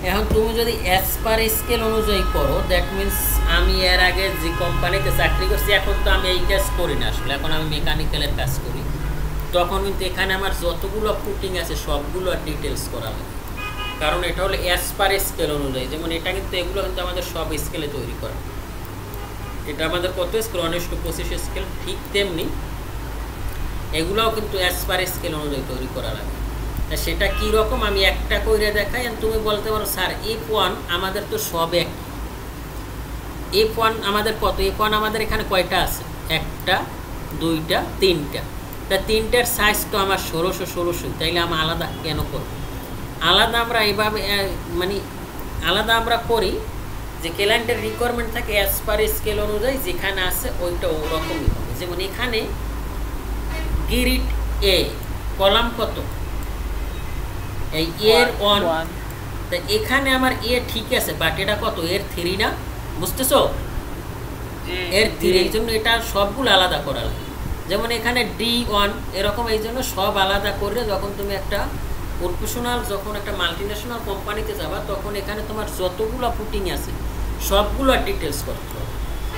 এখন তুমি যদি অ্যাজ পার স্কেল অনুযায়ী করো, দ্যাট মিনস আমি এর আগে যে কোম্পানিতে চাকরি করছি এখন তো আমি এই কাজ করি না, আসলে এখন আমি মেকানিক্যালের কাজ করি, তখন কিন্তু এখানে আমার যতগুলো ফুটিং আছে সবগুলো ডিটেলস করা লাগে, কারণ এটা হলো অ্যাজ পার স্কেল অনুযায়ী। যেমন এটা কিন্তু এগুলো কিন্তু আমাদের সব স্কেলে তৈরি করা, এটা আমাদের কত স্কেল 1:25 স্কেল, ঠিক তেমনি এগুলোও কিন্তু অ্যাজ পার স্কেল অনুযায়ী তৈরি করা লাগে। সেটা কীরকম আমি একটা করে দেখাই, আর তুমি বলতে পারো স্যার F1 আমাদের তো সব এক, F1 আমাদের কত, F1 আমাদের এখানে কয়টা আছে, 1টা 2টা 3টা, তা 3টার সাইজ তো আমার 1600, তাইলে আমি আলাদা কেন করব? আলাদা আমরা এইভাবে মানে আলাদা আমরা করি যে ক্লায়েন্টের রিকোয়ারমেন্ট থাকে অ্যাজ পার স্কেল অনুযায়ী, যেখানে আছে ওইটা ওরকমই হবে। যেমন এখানে গ্রিড এ কলাম কত, এই এর 1, তা এখানে আমার এ ঠিক আছে, বাট এটা কত, এর 3 না, বুঝতেছো? এর 3, এই জন্য এটা সবগুলো আলাদা করা লাগে। যেমন এখানে D1 এরকম, এই জন্য সব আলাদা করে যখন তুমি একটা প্রফেশনাল, যখন একটা মাল্টিন্যাশনাল কোম্পানিতে যাবা, তখন এখানে তোমার যতগুলো পুটিং আছে সবগুলো ডিটেলস করতে হবে।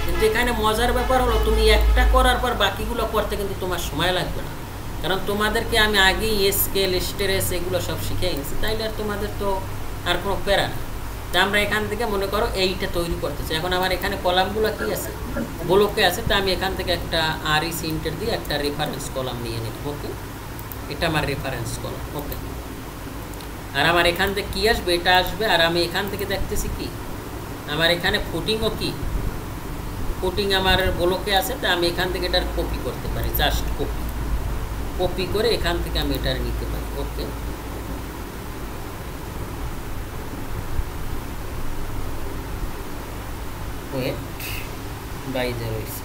কিন্তু এখানে মজার ব্যাপার হলো তুমি একটা করার পর বাকিগুলো করতে কিন্তু তোমার সময় লাগবে না, কারণ তোমাদেরকে আমি আগেই স্কেল, স্টেরেস এগুলো সব শিখে নিয়েছি, তাইলে আর তোমাদের তো আর কোনো প্যারা না। তা আমরা এখান থেকে মনে করো এইটা তৈরি করতেছি। এখন আমার এখানে কলামগুলো কি আছে, ব্লকে আছে, তা আমি এখান থেকে একটা REC ইন্টার দিয়ে একটা রেফারেন্স কলাম নিয়ে নিই। ওকে, এটা আমার রেফারেন্স কলাম। ওকে, আর আমার এখান থেকে কী আসবে, এটা আসবে। আর আমি এখান থেকে দেখতেছি কি, আমার এখানে ফুটিংও কি, ফুটিং আমার ব্লকে আছে, তা আমি এখান থেকে এটার কপি করতে পারি, জাস্ট কপি করে এখান থেকে আমি এটার নিতে পারি। ওকে, ওয়েট বাইরে রয়েছে।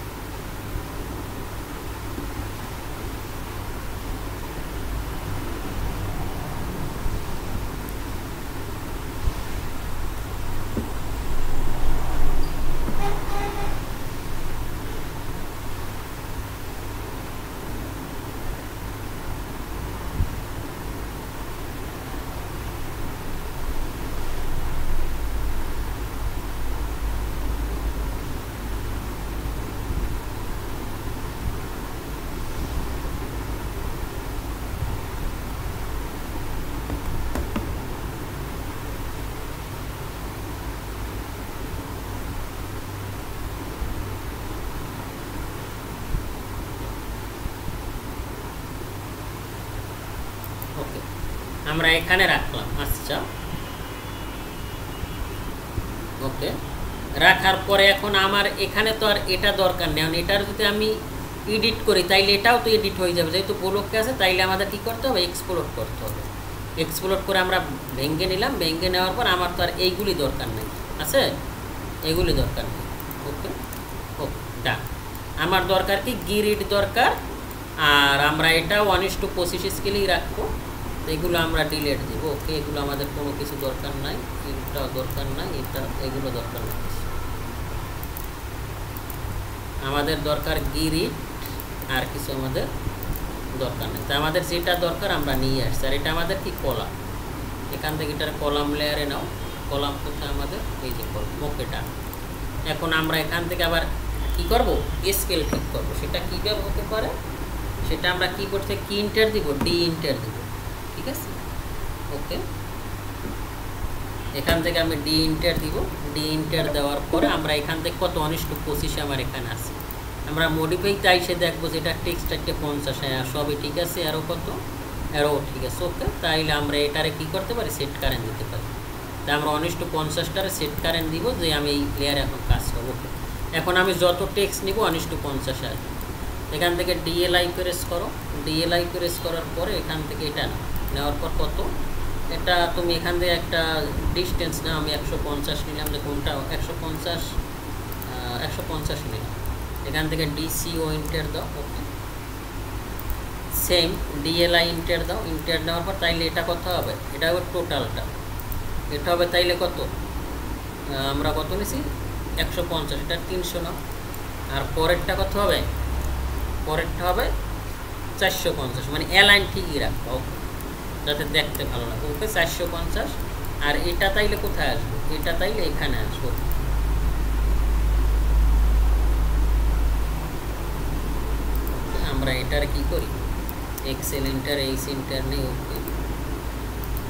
ওকে, আমরা এখানে রাখলাম। আচ্ছা, ওকে, রাখার পরে এখন আমার এখানে তো আর এটা দরকার নেই। এটার যদি আমি এডিট করি তাইলে এটাও তো এডিট হয়ে যাবে, যেহেতু ব্লকে আছে। তাইলে আমাদের কী করতে হবে, এক্সপ্লোর করতে হবে। এক্সপ্লোর করে আমরা ভেঙে নিলাম, ভেঙে নেওয়ার পর আমার তো আর এইগুলি দরকার নেই, আছে এগুলি দরকার নেই। ওকে, ওকে, ডান। আমার দরকার কি, গিরিড দরকার। আর আমরা এটা 1:25 স্কেলেই রাখবো। এগুলো আমরা ডিলেট দেবো। ওকে, এগুলো আমাদের কোনো কিছু দরকার নাই, এটাও দরকার নাই, এগুলো দরকার নাই। আমাদের দরকার গিরিড, আর কিছু আমাদের দরকার নেই। তা আমাদের যেটা দরকার আমরা নিয়ে আসছি। আর এটা আমাদের কি, কলাম। এখান থেকে এটার কলাম লেয়ারে নাও। কলাম কোথায় আমাদের, এই যে কলাম। ওকেটা এখন আমরা এখান থেকে আবার কি করব, স্কেল ঠিক করবো। সেটা কীভাবে হতে পারে, সেটা আমরা কি করতে, কি ইন্টার দিব, ডি ইন্টার দিব। ঠিক আছে, ওকে, এখান থেকে আমি ডি ইন্টার দিব। ডি ইন্টার দেওয়ার পরে আমরা এখান থেকে কত, 1:25 আমার এখানে আছে। আমরা মডিফাই তাই সে দেখবো যে এটা টেক্সট একটা 50, সবই ঠিক আছে। আরও কত, আরও ঠিক আছে। ওকে, তাইলে আমরা এটারে কি করতে পারি, সেট কারেন্ট দিতে পারি। তাই আমরা 1:50টারে সেট কারেন্ট দিব, যে আমি এই লেয়ারে এখন কাজ করবো। ওকে, এখন আমি যত টেক্সট নিব 1:50 আসবে। এখান থেকে DLI প্রেস করো। DLI প্রেস করার পরে এখান থেকে এটা নেওয়ার পর কত, এটা তুমি এখান থেকে একটা ডিস্টেন্স নাও। আমি 150 নিলাম, যে কোনটা 150 নিলাম। এখান থেকে DCO ইন্টার দাও। ওকে, সেম DLI ইন্টার দাও। ইন্টার নেওয়ার পর তাইলে এটা কত হবে, এটা হবে টোটালটা, এটা হবে তাইলে কত, আমরা কত নিছি 150, এটা 300 নাও। আর পরেরটা কত হবে, পরেরটা হবে 450, মানে অ্যালাইন ঠিকই রাখবো যাতে দেখতে ভালো লাগে। ওকে, 450। আর এটা তাইলে কোথায় আসবে, এটা তাইলে এখানে আসবো। আমরা এটার কি করি, এক্সেল ইন্টার, এইচ ইন্টার নেই। ওকে,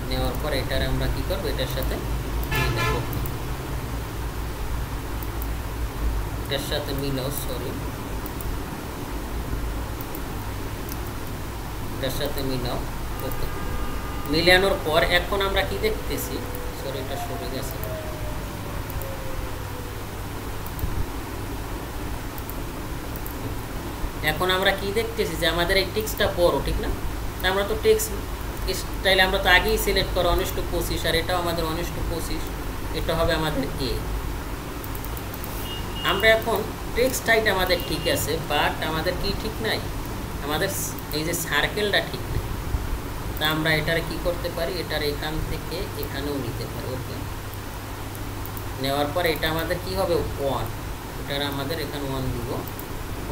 নেওয়ার পর এটার আমরা কি করবো, এটার সাথে মিলাবো। এটার সাথে মিলাও, সরি, এটার সাথে মিলাও। ওকে, মিলানোর পর এখন আমরা কি দেখতেছি, সরি এটা সরে গেছে। এখন আমরা কি দেখতেছি, যে আমাদের এই টেক্সটটা বড়, ঠিক না? আমরা তো টেক্সট স্টাইল আমরা তো আগেই সিলেক্ট করো 1:25, আর এটাও আমাদের 1:25, এটা হবে আমাদের এ। আমরা এখন টেক্সট হাইট আমাদের ঠিক আছে, বাট আমাদের কি ঠিক নাই, আমাদের এই যে সার্কেলটা ঠিক নেই। তা আমরা এটারে কি করতে পারি, এটার এখান থেকে এখানেও নিতে পারি। ওকে, নেওয়ার পর এটা আমাদের কি হবে 1, এটার আমাদের এখানে 1 দিব।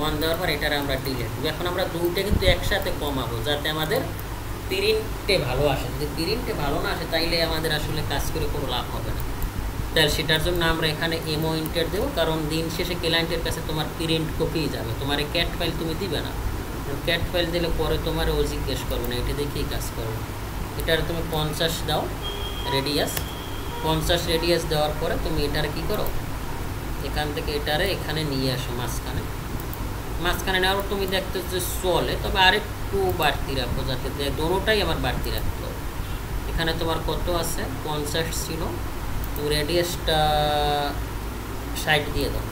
1 দেওয়ার পর এটারে আমরা ডিলিট দেব। এখন আমরা দুইটা কিন্তু একসাথে কমাবো যাতে আমাদের প্রিন্টে ভালো আসে। যদি প্রিন্টে ভালো না আসে তাইলে আমাদের আসলে কাজ করে কোনো লাভ হবে না। তাহলে সেটার জন্য আমরা এখানে এমও ইন্টার দেবো, কারণ দিন শেষে ক্লায়েন্টের কাছে তোমার প্রিন্ট কপি যাবে, তোমার এই ক্যাট ফাইল তুমি দিবে না। ক্যাট ফাইল দিলে পরে তোমার ও জিজ্ঞেস করবে না, এটা দেখেই কাজ করবে। এটার তুমি 50 দাও রেডিয়াস, 50 রেডিয়াস দেওয়ার পরে তুমি এটারে কি করো, এখান থেকে এটারে এখানে নিয়ে আসো মাঝখানে। মাঝখানে নেওয়ার তুমি দেখতে যে চলে, তবে আরেকটু বাড়তি রাখো যাতে দোনোটাই আমার বাড়তি রাখতে হবে। এখানে তোমার কত আছে, 50 ছিল, তুমি রেডিয়াসটা 60 দিয়ে দাও।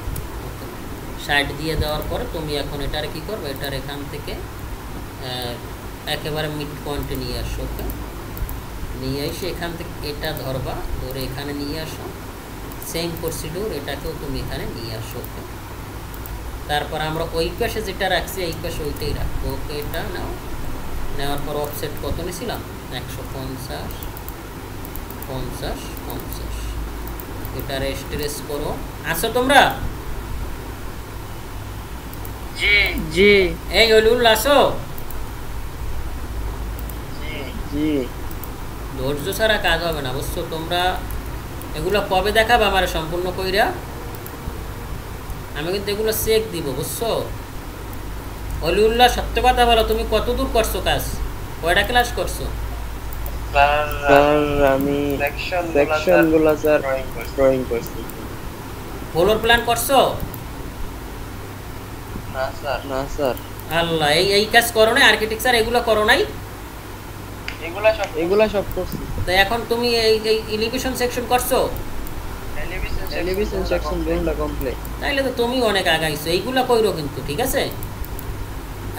ওকে, 60 দিয়ে দেওয়ার পরে তুমি এখন এটারে কি করবে, এটার এখান থেকে একেবারে মিড পয়েন্টে নিয়ে আসো। ওকে, নিয়ে এসে এখান থেকে এটা ধরবা, ধরে এখানে নিয়ে আসো। সেম প্রসিডিউর এটাকেও তুমি এখানে নিয়ে আসো। ওকে, তারপর আমরা ওই পাশে যেটা রাখছি এই পাশে ওইটাই রাখবো। ওকে, এটা নাও, নেওয়ার পর অফসেট কত নিয়েছিলাম, 150 50 50। এটা স্ট্রেস করো। আসো তোমরা? জি জি। এই হলুল আসো। জি ধৈর্য ছাড়া কাজ হবে না, বুঝছো? তোমরা এগুলো কবে দেখাবে আমার সম্পূর্ণ কইরা? আমি কিন্তু এগুলো চেক দিব, বুঝছো? অলিউল্লাহ সত্য কথা বলো, তুমি কত দূর করছো কাজ, কয়টা ক্লাস করছো? স্যার আমি সেকশনগুলো স্যার ড্রয়িং করছি। ফ্লোর প্ল্যান করছো? না স্যার। আল্লাহ, এই কাজ করো নাই? আর্কিটেকচার এগুলো করো নাই? এগুলা সব করছি। তো এখন তুমি এই এলিভেশন সেকশন করছো? এলিভেশন সেকশন ড্রয়িংটা কমপ্লিট। তাইলে তো তুমি অনেক আগাইছো, এইগুলো কইরো কিন্তু, ঠিক আছে?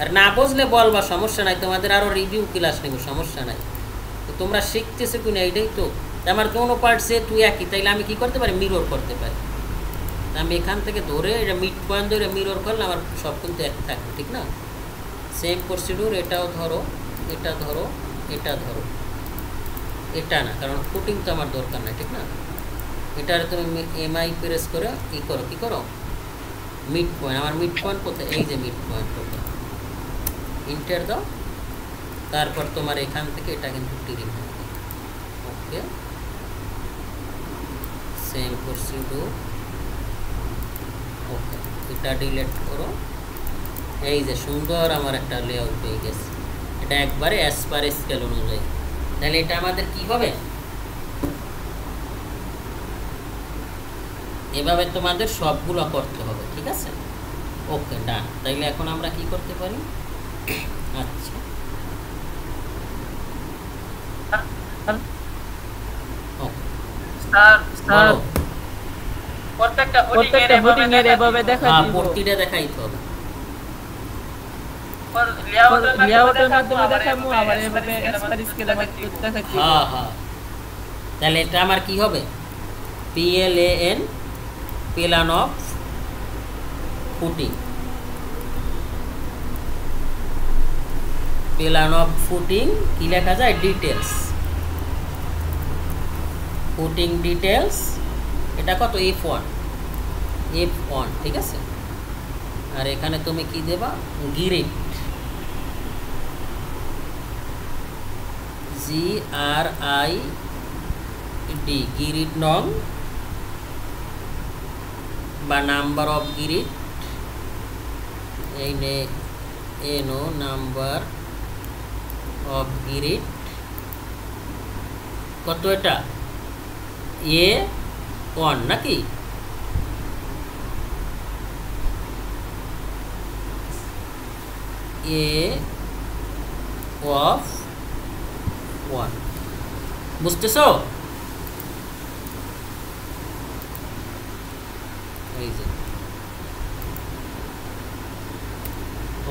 আর না বুঝলে বলবা, সমস্যা নাই, তোমাদের আরো রিভিউ ক্লাস নেব, সমস্যা নাই। তো তোমরা শিখতেছো কিনা এইটাই তো। আমার কোনো পার্ট সে তুই একই, তাইলে আমি কি করতে পারি, মিরর করতে পারি। আমি এখান থেকে ধরে এটা মিড পয়েন্ট ধরে মিরর করলে আমার সব কিন্তু এক থাকবে, ঠিক না? সেম প্রসিডিউর এটাও ধরো, এটা ধরো, এটা ধরো, এটা না, কারণ ফুটিং তো আমার দরকার নাই, ঠিক না? এটার তুমি এমআই প্রেস করে ই করো, কি করো, মিড পয়েন্ট। আমার মিড পয়েন্ট কোথায়, এই যে মিড পয়েন্ট, ওকে, ইন্টার দাও। তারপর তোমার এখান থেকে এটা কিন্তু টিরিং হবে। ওকে, সেম প্রসিডিউর। ওকে, এটা ডিলিট করো। এই যে সুন্দর আমার একটা লেআউট হয়ে গেছে, এটা একবারে অ্যাজ পার স্কেল অনুযায়ী। তাহলে এটা আমাদের কি হবে, এভাবে তোমাদের সবগুলো করতে হবে, ঠিক আছে? ওকে, ডান। তাইলে এখন আমরা কি করতে পারি, আচ্ছা স্যার প্রত্যেকটা ফুটিং এর এভাবে দেখা দিব, প্রতিটা দেখাইতে হবে। লেআউটের মাধ্যমে দেখাবো, আবার এভাবে এসপার স্কেলে দেখাচ্ছি। হ্যাঁ হ্যাঁ, তাহলে এটা আমার কি হবে, PLAN, plan of footing, plan of footing কি লেখা যায়, ডিটেলস, ফুটিং ডিটেলস। এটা কত, F1, F1, ঠিক আছে? আর এখানে তুমি কি দেবা, গ্রিড, GRID, গ্রিড নং বা নাম্বার অফ গ্রিড, এই এনো নাম্বার অফ গ্রিড কত, এটা A1 নাকি? A of 1, বুঝতেছো? এই যে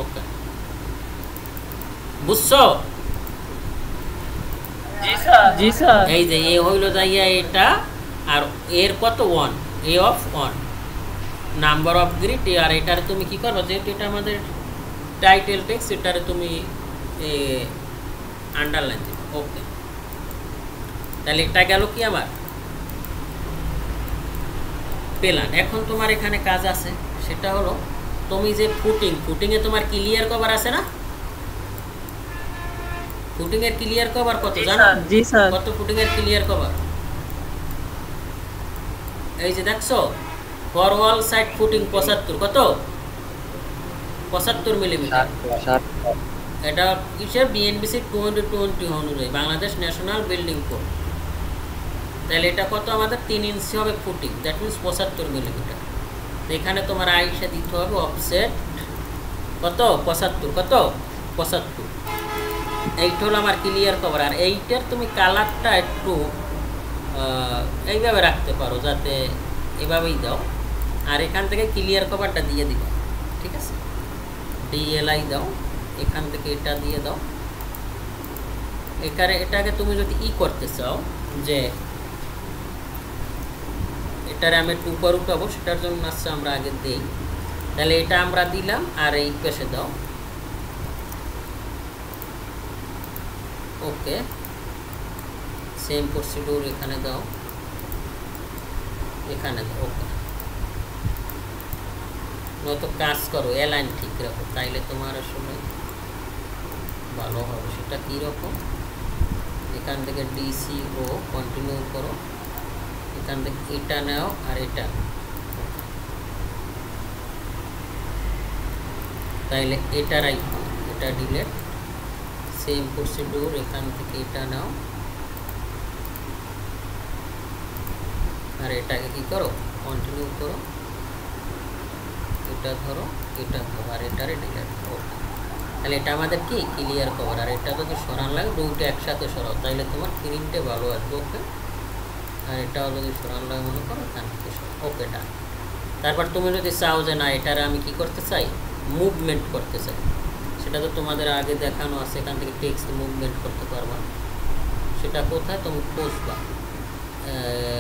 ওকে, বুঝছো? জি স্যার। এই যে এ হইল যাইয়া এটা, আর এর কত, 1, A of 1, number of grid. আর এটার তুমি কি করবে, যেহেতু এটা আমাদের টাইটেল টেক্সট, এটারে তুমি আন্ডারলাইন দিবে। ওকে, তাহলে এটা গেল কি আমার প্ল্যান। এখন তোমার এখানে কাজ আছে, সেটা হলো তুমি যে ফুটিং এ তোমার ক্লিয়ার কভার আছে না? ফুটিং এর ক্লিয়ার কভার কত জানো? জি স্যার। কত ফুটিং এর ক্লিয়ার কভার? এই যে দেখছো ফর ওয়াল সাইড ফুটিং 75, কত? 75 মিলিমিটার। এটা কিসের? বিএনবিসি 2020 অনুযায়ী, বাংলাদেশ ন্যাশনাল বিল্ডিং কোড। তাহলে এটা কত আমাদের? 3 ইঞ্চি হবে ফুটিং, দ্যাট মিনস 75 মিলিমিটার। এখানে তোমার আইসা দিতে হবে অফসেট কত? 75। কত? 75। এইটা হলো আমার ক্লিয়ার কভার। আর এইটার তুমি কালারটা একটু এইভাবে রাখতে পারো, যাতে এভাবেই দাও। আর এখান থেকে ক্লিয়ার কভারটা দিয়ে দিবা, ঠিক আছে? ডিএলআই দাও, এখান থেকে এটা দিয়ে দাও। এটাকে তুমি যদি করতে চাও যে এটারে আমি একটু উপর উঠাবো, সেটার জন্য আসছে আমরা আগে দেই। তাহলে এটা আমরা দিলাম, আর এই পাশে দাও। ওকে, সেম প্রসিডিউর এখানে দাও, এখানে দাও। ওকে, নয়তো কাজ করো অ্যালাইন ঠিক রাখো, তাইলে তোমার আসলে ভালো হবে। সেটা কীরকম? এখান থেকে ডিসিও কন্টিনিউ করো, এখান থেকে এটা নাও আর এটা, তাইলে এটা রাখো, এটা ডিলেট। সেম প্রসিডিউর এখান থেকে এটা নাও আর এটাকে কি করো? কন্টিনিউ করো। এটা ধরো, এটা ধরো, আর এটারে ডিলেট করো। তাহলে এটা আমাদের কি ক্লিয়ার কভার। আর এটা যদি সরান লাগে, দুটো একসাথে সরাও, তাইলে তোমার প্রিন্টে ভালো আসবে। ওকে, আর এটাও যদি সরান লাগে মনে করো, এখান থেকে সরাও। ওকে, ডান। তারপর তুমি যদি চাও যে না এটারে আমি কি করতে চাই, মুভমেন্ট করতে চাই, সেটা তো তোমাদের আগে দেখানো আছে। এখান থেকে টেক্সট মুভমেন্ট করতে পারবা। সেটা কোথায় তুমি বসবা,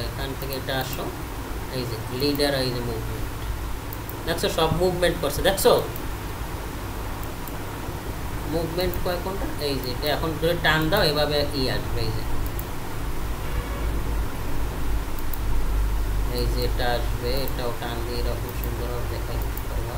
এখান থেকে এটা আসো, এই যে লিডার, এই যে মুভমেন্ট, দেখছো সব মুভমেন্ট করছে, দেখছো মুভমেন্ট কয় কোনটা? এই যে এখন ধরে টান দাও, এভাবে আসবে। এই যে এটা আসবে, এটাও টান দিয়ে এরকম সুন্দরভাবে দেখাই পারবা।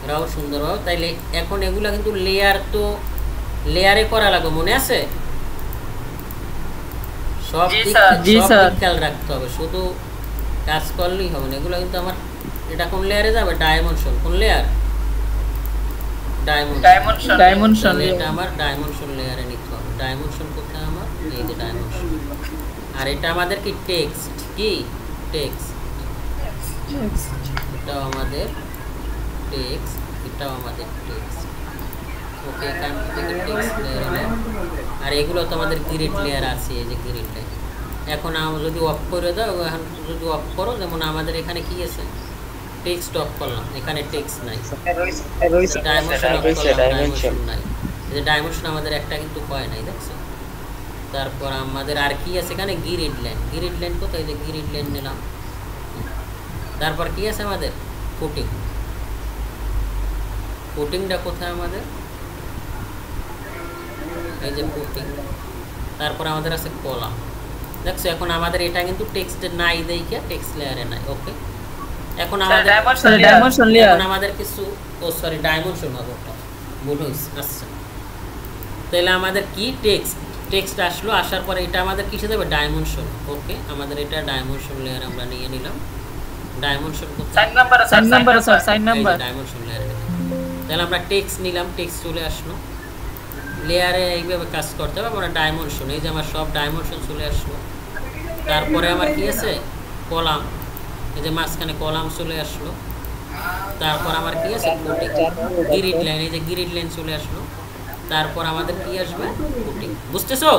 এরাও সুন্দরভাবে। তাইলে এখন এগুলা কিন্তু লেয়ার, তো লেয়ারে করা লাগবে, মনে আছে? সব দিক খেয়াল রাখতে হবে, শুধু কাজ করলেই হবে না। এগুলো কিন্তু আমার, এটা কোন লেয়ারে যাবে? ডাইমেনশন। কোন লেয়ার? ডাইমেনশন। এটা আমার ডাইমেনশন লেয়ারে নিতে হবে। ডাইমেনশন কোথায় আমার? এই যে ডাইমেনশন। আর এটা আমাদের কি টেক্সট, কি টেক্সট, এটাও আমাদের টেক্সট, এটাও আমাদের টেক্সট। ওকে, এখান থেকে টেক্সট লেয়ার হলো। আর এগুলো তো আমাদের গ্রিড লেয়ার আছে, এই যে গ্রিড লেয়ার। এখন আমরা যদি অফ করে দাও, এখন যদি অফ করো, যেমন আমাদের এখানে কি আছে, টেক্সট অফ করলাম, এখানে টেক্সট নাই, ডাইমেনশন নাই। এই যে ডাইমেনশন আমাদের একটা কিন্তু হয় নাই, দেখছো? তারপর আমাদের আর কি আছে এখানে? Grid line. গ্রিড লাইন কোথায়? এই যে গ্রিড লাইন নিলাম। তারপর কি আছে আমাদের? ফুটিং। ফুটিংটা কোথায় আমাদের? এই যে ফুটিং। তারপর আমাদের আছে কলাম, দেখছো? এখন আমাদের এটা কিন্তু টেক্সটে নাই, দেখে টেক্সট লেয়ারে নাই। ওকে, এখন আমাদের ডাইমেনশন লেয়ার, এখন আমাদের কিছু, ও সরি ডাইমেনশন হবে, ওটা ভুল হইছে। আচ্ছা, তাহলে আমাদের কি টেক্সট আসলো, আসার পরে এটা আমাদের কিসে দেবে? ডাইমেনশন। ওকে, আমাদের এটা ডাইমেনশন লেয়ার আমরা নিয়ে নিলাম। ডাইমেনশন কোথায়? Sign number sir, sign number. Dimension লেয়ারে তাহলে আমরা টেক্সট নিলাম, টেক্সট চলে আসলো লেয়ারে। এইভাবে কাজ করতে হবে। আমরা ডাইমেনশন, এই যে আমার সব ডাইমেনশন চলে আসলো। তারপরে আমার কি আছে? কলাম, এই যে মাঝখানে কলাম চলে আসলো। তারপর আমার কি আছে? ফুটিং। গ্রিড লাইন, এই যে গ্রিড লাইন চলে আসলো। তারপর আমাদের কি আসবে? ফুটিং। বুঝতেছো?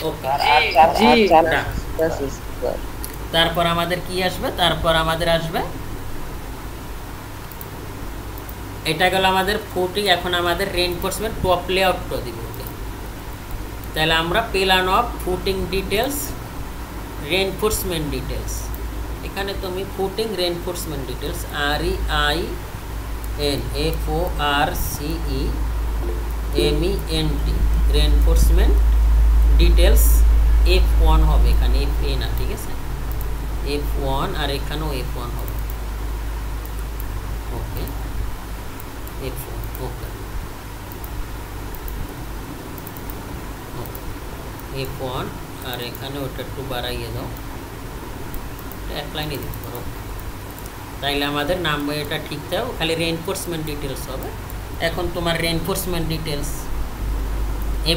ওকে, জি। তারপর আমাদের কি আসবে? তারপর আমাদের আসবে, এটা গেল আমাদের ফুটিং। এখন আমাদের রেইনফোর্সমেন্ট টপ লেআউটটা দিব। তাহলে আমরা plan of footing details, reinforcement details. এখানে তুমি footing reinforcement details, REI N FORCEMENT reinforcement details F1 হবে এখানে, FA না, ঠিক আছে, F1 আর এখানেও F1 হবে। ওকে, F1 ওকে, F1 আর এখানে ওটা একটু বাড়াইয়ে দাও, এক লাইনে দিতে পারো। তাইলে আমাদের নাম এটা ঠিক থাকবে, খালি রেইনফোর্সমেন্ট ডিটেলস হবে। এখন তোমার রেইনফোর্সমেন্ট ডিটেলস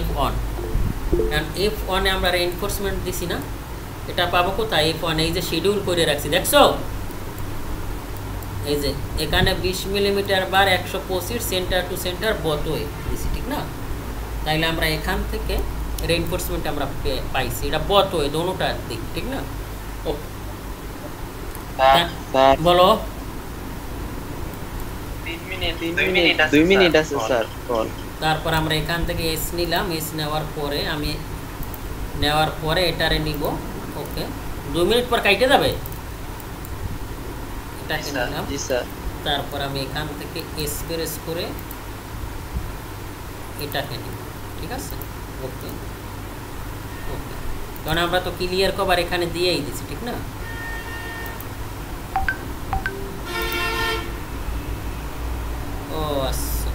F1, কারণ F1 এ আমরা রেইনফোর্সমেন্ট দিছি না, এটা পাবো কোথায়? F1 এই যে শিডিউল করে রাখছি, দেখছো এই যে এখানে 20 মিলিমিটার বার 125 সেন্টার টু সেন্টার বতোয় দিছি, ঠিক না? তাইলে আমরা এখান থেকে রেইনফোর্সমেন্ট আমরা পাইছি, এটা বতোয় দোনোটা দিক, ঠিক না? ওকে, বলো। 2 মিনিট আছে স্যার কল। তারপর আমরা এখান থেকে এস নিলাম, এস নেওয়ার পরে এটারে নিব। ওকে, 2 মিনিট পর কাইটে যাবে, এটাকে নিলাম। জি স্যার। তারপর আমি এখান থেকে এস প্রেস করে এটাকে নিব, ঠিক আছে? ওকে ওকে, কারণ আমরা তো ক্লিয়ার কভার এখানে দিয়েই দিছি, ঠিক না? ও আচ্ছা,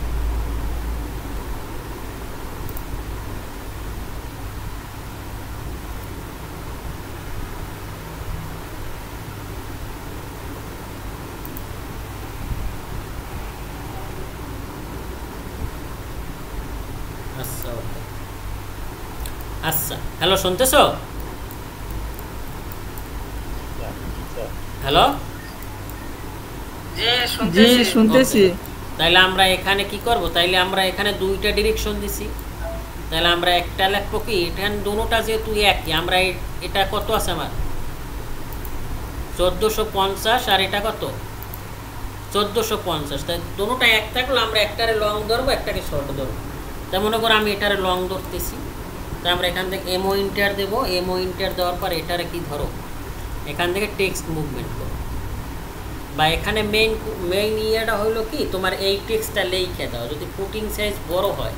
আচ্ছা ওকে, আচ্ছা। হ্যালো, শুনতেছো? হ্যালো, জি শুনতেছি। তাইলে আমরা এখানে কি করব? তাইলে আমরা এখানে দুইটা ডিরেকশন দিছি, তাহলে আমরা একটা লিখবো কি, এখানে দুটোটা যেহেতু একই, আমরা এটা কত আছে আমার 1450 আর এটা কত 1450, তাই দুটোটা এক থাকলে আমরা একটারে লং ধরবো, একটাকে শর্ট ধরবো। তা মনে করো আমি এটারে লং ধরতেছি, তা আমরা এখান থেকে এমও ইন্টার দেবো, এমও ইন্টার দেওয়ার পর এটারে কি ধরো, এখান থেকে টেক্সট মুভমেন্ট করো, বা এখানে মেইন ইয়েটা হলো কি, তোমার এই টেক্সটটা লিখে দাও। যদি ফুটিং সাইজ বড় হয়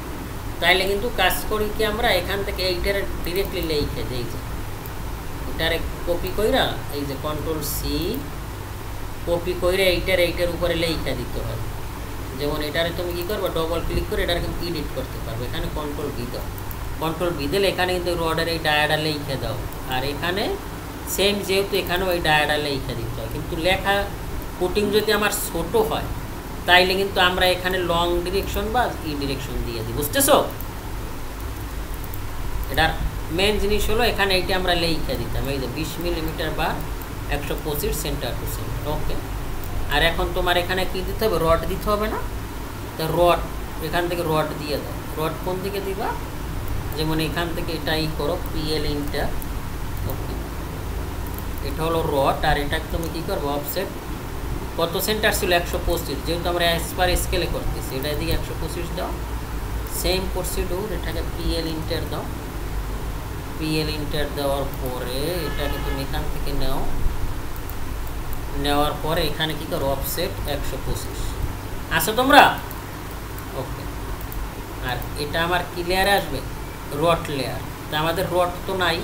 তাহলে কিন্তু কাজ করি কি, আমরা এখান থেকে এইটারে ডিরেক্টলি লিখে দিই, যে এটারে কপি কইরা এই যে কন্ট্রোল সি কপি কইরা এইটার উপরে লিখে দিতে হবে। যেমন এটারে তুমি কি করবে, ডবল ক্লিক করে এটারে কিন্তু এডিট করতে পারবে। এখানে কন্ট্রোল ভি দাও, কন্ট্রোল ভি দিলে এখানে কিন্তু রডের এই ডায়াটা লিখে দাও, আর এখানে সেম যেহেতু এখানেও এই ডায়াটা লিখে দিতে হয়। কিন্তু লেখা ফুটিং যদি আমার ছোট হয় তাইলে কিন্তু আমরা এখানে লং ডিরেকশন বা ই ডিরেকশন দিয়ে দিই, বুঝতেছো? এটার মেন জিনিস হলো এখানে এইটা আমরা লিখে দিতাম, এই যে 20 মিলিমিটার বা 125 সেন্টার টু সেন্টার। ওকে, আর এখন তোমার এখানে কি দিতে হবে, রড দিতে হবে না? তো রড এখান থেকে রড দিয়ে দাও। রড কোন দিকে দিবা, যেমন এখান থেকে এটাই করো, পিএল ইন্টার। ওকে, এটা হলো রড, আর এটাকে তুমি কী করবো, অফসেট কত সেন্টার ছিল 125, যেহেতু আমরা এস পার স্কেলে করতেছি, এটা এদিকে 125 দাও। সেম প্রসিডিউর, এটাকে পিএল ইন্টার দাও। পিএল ইন্টার দেওয়ার পরে এটাকে তুমি এখান থেকে নেওয়ার পরে এখানে কী করো, অফসেট 125। আসো তোমরা? ওকে, আর এটা আমার কি লেয়ারে আসবে, রড লেয়ার। তা আমাদের রড তো নাই,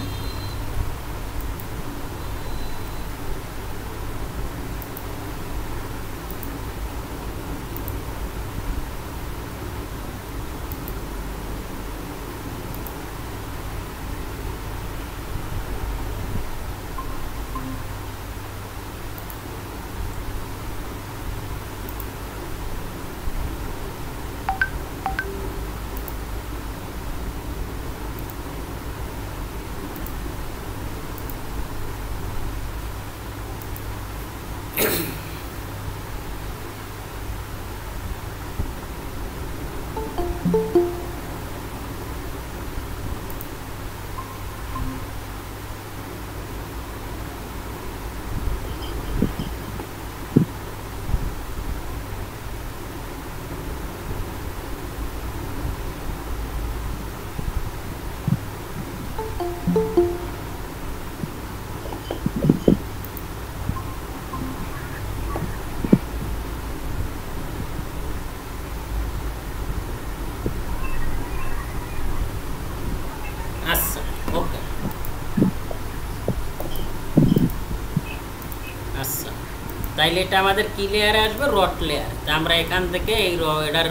তাইলে এটা আমাদের কি লেয়ারে আসবে? Rod layer. তা আমরা এখান থেকে এই এটার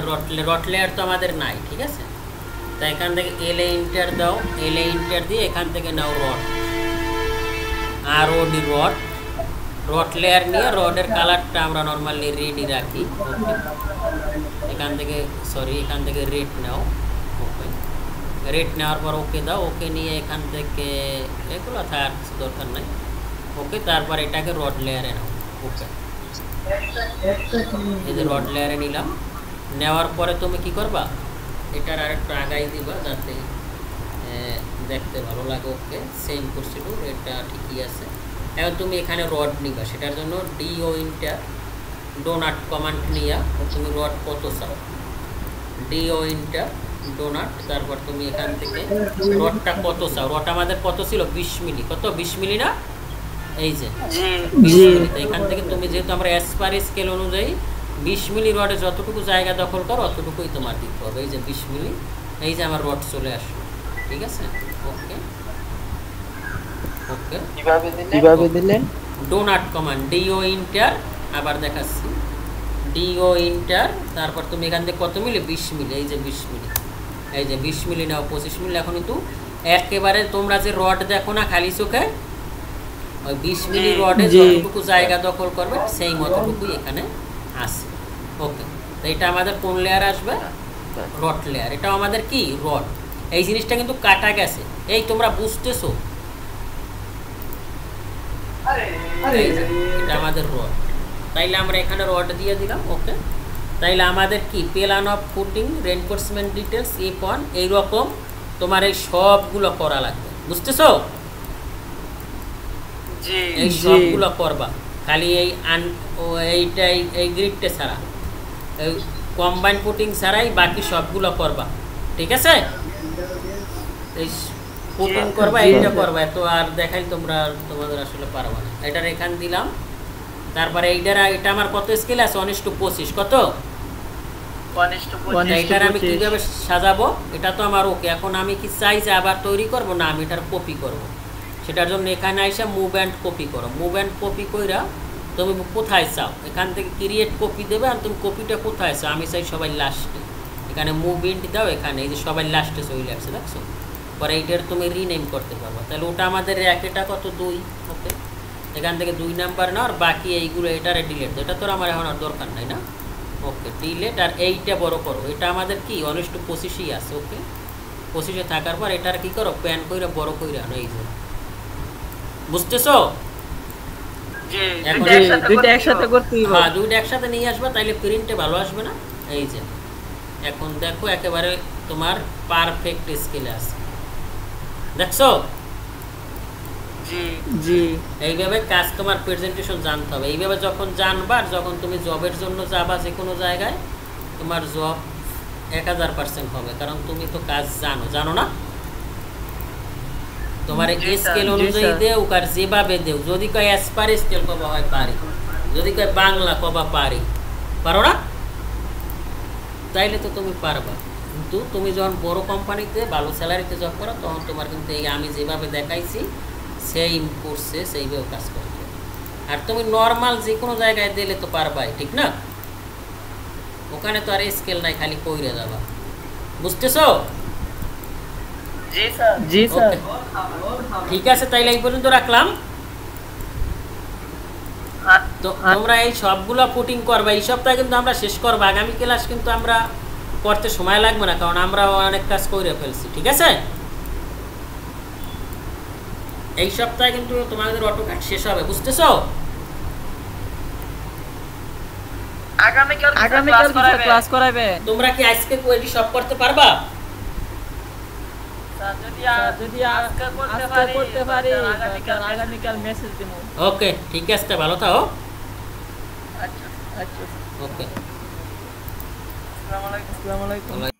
রড লেয়ার তো আমাদের নাই, ঠিক আছে? তা এখান থেকে এলএ ইন্টার দাও, এলএ ইন্টার দিয়ে এখান থেকে নাও rod, ROD rod, rod layer নিয়ে রডের কালারটা আমরা নর্মালি রেডই রাখি। ওকে, এখান থেকে এখান থেকে রেড নাও। ওকে, রেড নেওয়ার পর ওকে দাও, ওকে নিয়ে এখান থেকে এগুলো থাকার কিছু দরকার নাই। ওকে, তারপর এটাকে রড লেয়ারে নাও। ওকে, এই যে রড লেয়ারে নিলাম, নেওয়ার পরে তুমি কি করবা? এটার আরেকটু আগাই দিবা যাতে দেখতে ভালো লাগে। ওকে, সেম প্রসিডিউর, এটা ঠিকই আছে। এখন তুমি এখানে রড নিবা, সেটার জন্য DO ইন্টার ডোনাট কমান্ড নিয়া তুমি রড কত চাও, DO ইন্টার ডোনাট, তারপর তুমি এখান থেকে রডটা কত চাও। রড আমাদের কত ছিল? 20 মিলি। কত? 20 মিলি না? এই যে 20 মিলি। তো এখান থেকে তুমি যেহেতু আমরা এসপার স্কেল অনুযায়ী 20 মিলি রডে যতটুকু জায়গা দখল করো অতটুকুই তোমার দিতে হবে। এই যে 20 মিলি, এই যে আমার রড চলে আসলো, ঠিক আছে? ওকে, ওকে, কিভাবে দিলে? ডোনাট কমান্ড DO ইন্টার, আবার দেখাচ্ছি DO ইন্টার, তারপর তুমি এখান থেকে কত মিলি? 20 মিলি। এই যে 20 মিলি, এই যে 20 মিলি নাও, 25 মিলি। এখন কিন্তু একেবারে তোমরা যে রড দেখো না খালি চোখে, ওই 20 মিলি রডে যতটুকু জায়গা দখল করবে সেই মতটুকুই এখানে আসে। ওকে, তো এটা আমাদের কোন লেয়ার আসবে? Rod layer. এটাও আমাদের কি? রড। এই জিনিসটা কিন্তু কাটা গেছে, এই তোমরা বুঝতেছো? এটা আমাদের রড, তাইলে আমরা এখানে রড দিয়ে দিলাম। ওকে, তাইলে আমাদের কি? Plan of footing, reinforcement details, A1, এইরকম তোমার এই সবগুলো করা লাগবে, বুঝতেছো? এই সবগুলো করবা, খালি এইটাই এই গ্রিডটা ছাড়া, এই কম্বাইন ফুটিং ছাড়াই বাকি সবগুলো করবা, ঠিক আছে? এই ফুটিং করবা, এইটা করবা, এত আর দেখাই তোমাদের আসলে পারবা না। এটার এখান দিলাম, তারপরে এটা আমার কত স্কেল আছে? 1:25। কত? 1:25। এটার আমি কিভাবে সাজাবো? এটা তো আমার ওকে। এখন আমি কি চাই যে আবার তৈরি করব না, আমি এটার কপি করব। সেটার জন্য এখানে আইসা মুভ অ্যান্ড কপি করো। মুভ অ্যান্ড কপি কইরা তুমি কোথায় চাও এখান থেকে ক্রিয়েট কপি দেবে, আর তুমি কপিটা কোথায় চাও? আমি চাই সবাই লাস্টে। এখানে মুভ ইন্ট দাও, এখানে এই যে সবাই লাস্টে চলে আসছে, দেখছো? পরে এইটার তুমি রিনেম করতে পারবা। তাহলে ওটা আমাদের এটা কত? 2। ওকে, এখান থেকে 2 নাম্বার নাও, আর বাকি এইগুলো এটারে ডিলিট। এটা তো আমার এখন আর দরকার নাই না। ওকে, ডিলিট। আর এইটা বড় করো, এটা আমাদের কি? 1:25ই আছে। ওকে, 25-এ থাকার পর এটার কি করো? প্যান কইরা বড় কইরা আনো, এই যে, বুঝতেছো? দুইটা একসাথে করতে হবে। হ্যাঁ, দুইটা একসাথে নিয়ে আসবা, তাইলে প্রিন্টে ভালো আসবে না? এই যে এখন দেখো একেবারে তোমার পারফেক্ট স্কেলে আছে, দেখছো? জি, এইভাবে কাস্টমার প্রেজেন্টেশন জানতে হবে। এইভাবে যখন জানবা, যখন তুমি জবের জন্য যাবা যে কোনো জায়গায়, তোমার জব 1000% হবে, কারণ তুমি তো কাজ জানো না? তোমার স্কেল অনুযায়ী দেও, আর যেভাবে দেও। যদি কয় এসপার স্কেল কবা হয় পারি, যদি কয় বাংলা কবা পারো না? তাইলে তো তুমি পারবা। কিন্তু তুমি যখন বড় কোম্পানিতে ভালো স্যালারিতে জব করো, তখন তোমার কিন্তু এই আমি যেভাবে দেখাইছি সেই কোর্সে সেইভাবে কাজ করতে হবে। আর তুমি নর্মাল যে কোনো জায়গায় দিলে তো পারবাই, ঠিক না? ওখানে তো আর স্কেল নাই, খালি কইরে যাবা, বুঝতেছো? জি স্যার। ঠিক আছে, তাইলে এই পর্যন্ত রাখলাম। তো তোমরা এই সবগুলো পুটিং করবা। এই সপ্তাহে কিন্তু আমরা শেষ করবো, আগামী ক্লাস কিন্তু আমরা করতে সময় লাগবে না, কারণ আমরা অনেক কাজ করে ফেলছি, ঠিক আছে? এই সপ্তাহে কিন্তু তোমাদের অটোক্যাড শেষ হবে, বুঝতেছো? আগামীকাল ক্লাস করাবে। তোমরা কি আজকে কোয়েরি সব করতে পারবা? যদি আজকে করতে পারি, আগামীকাল মেসেজ দেব। ওকে, ঠিক আছে, ভালো থাকো। আচ্ছা, ওকে, আসসালামু আলাইকুম।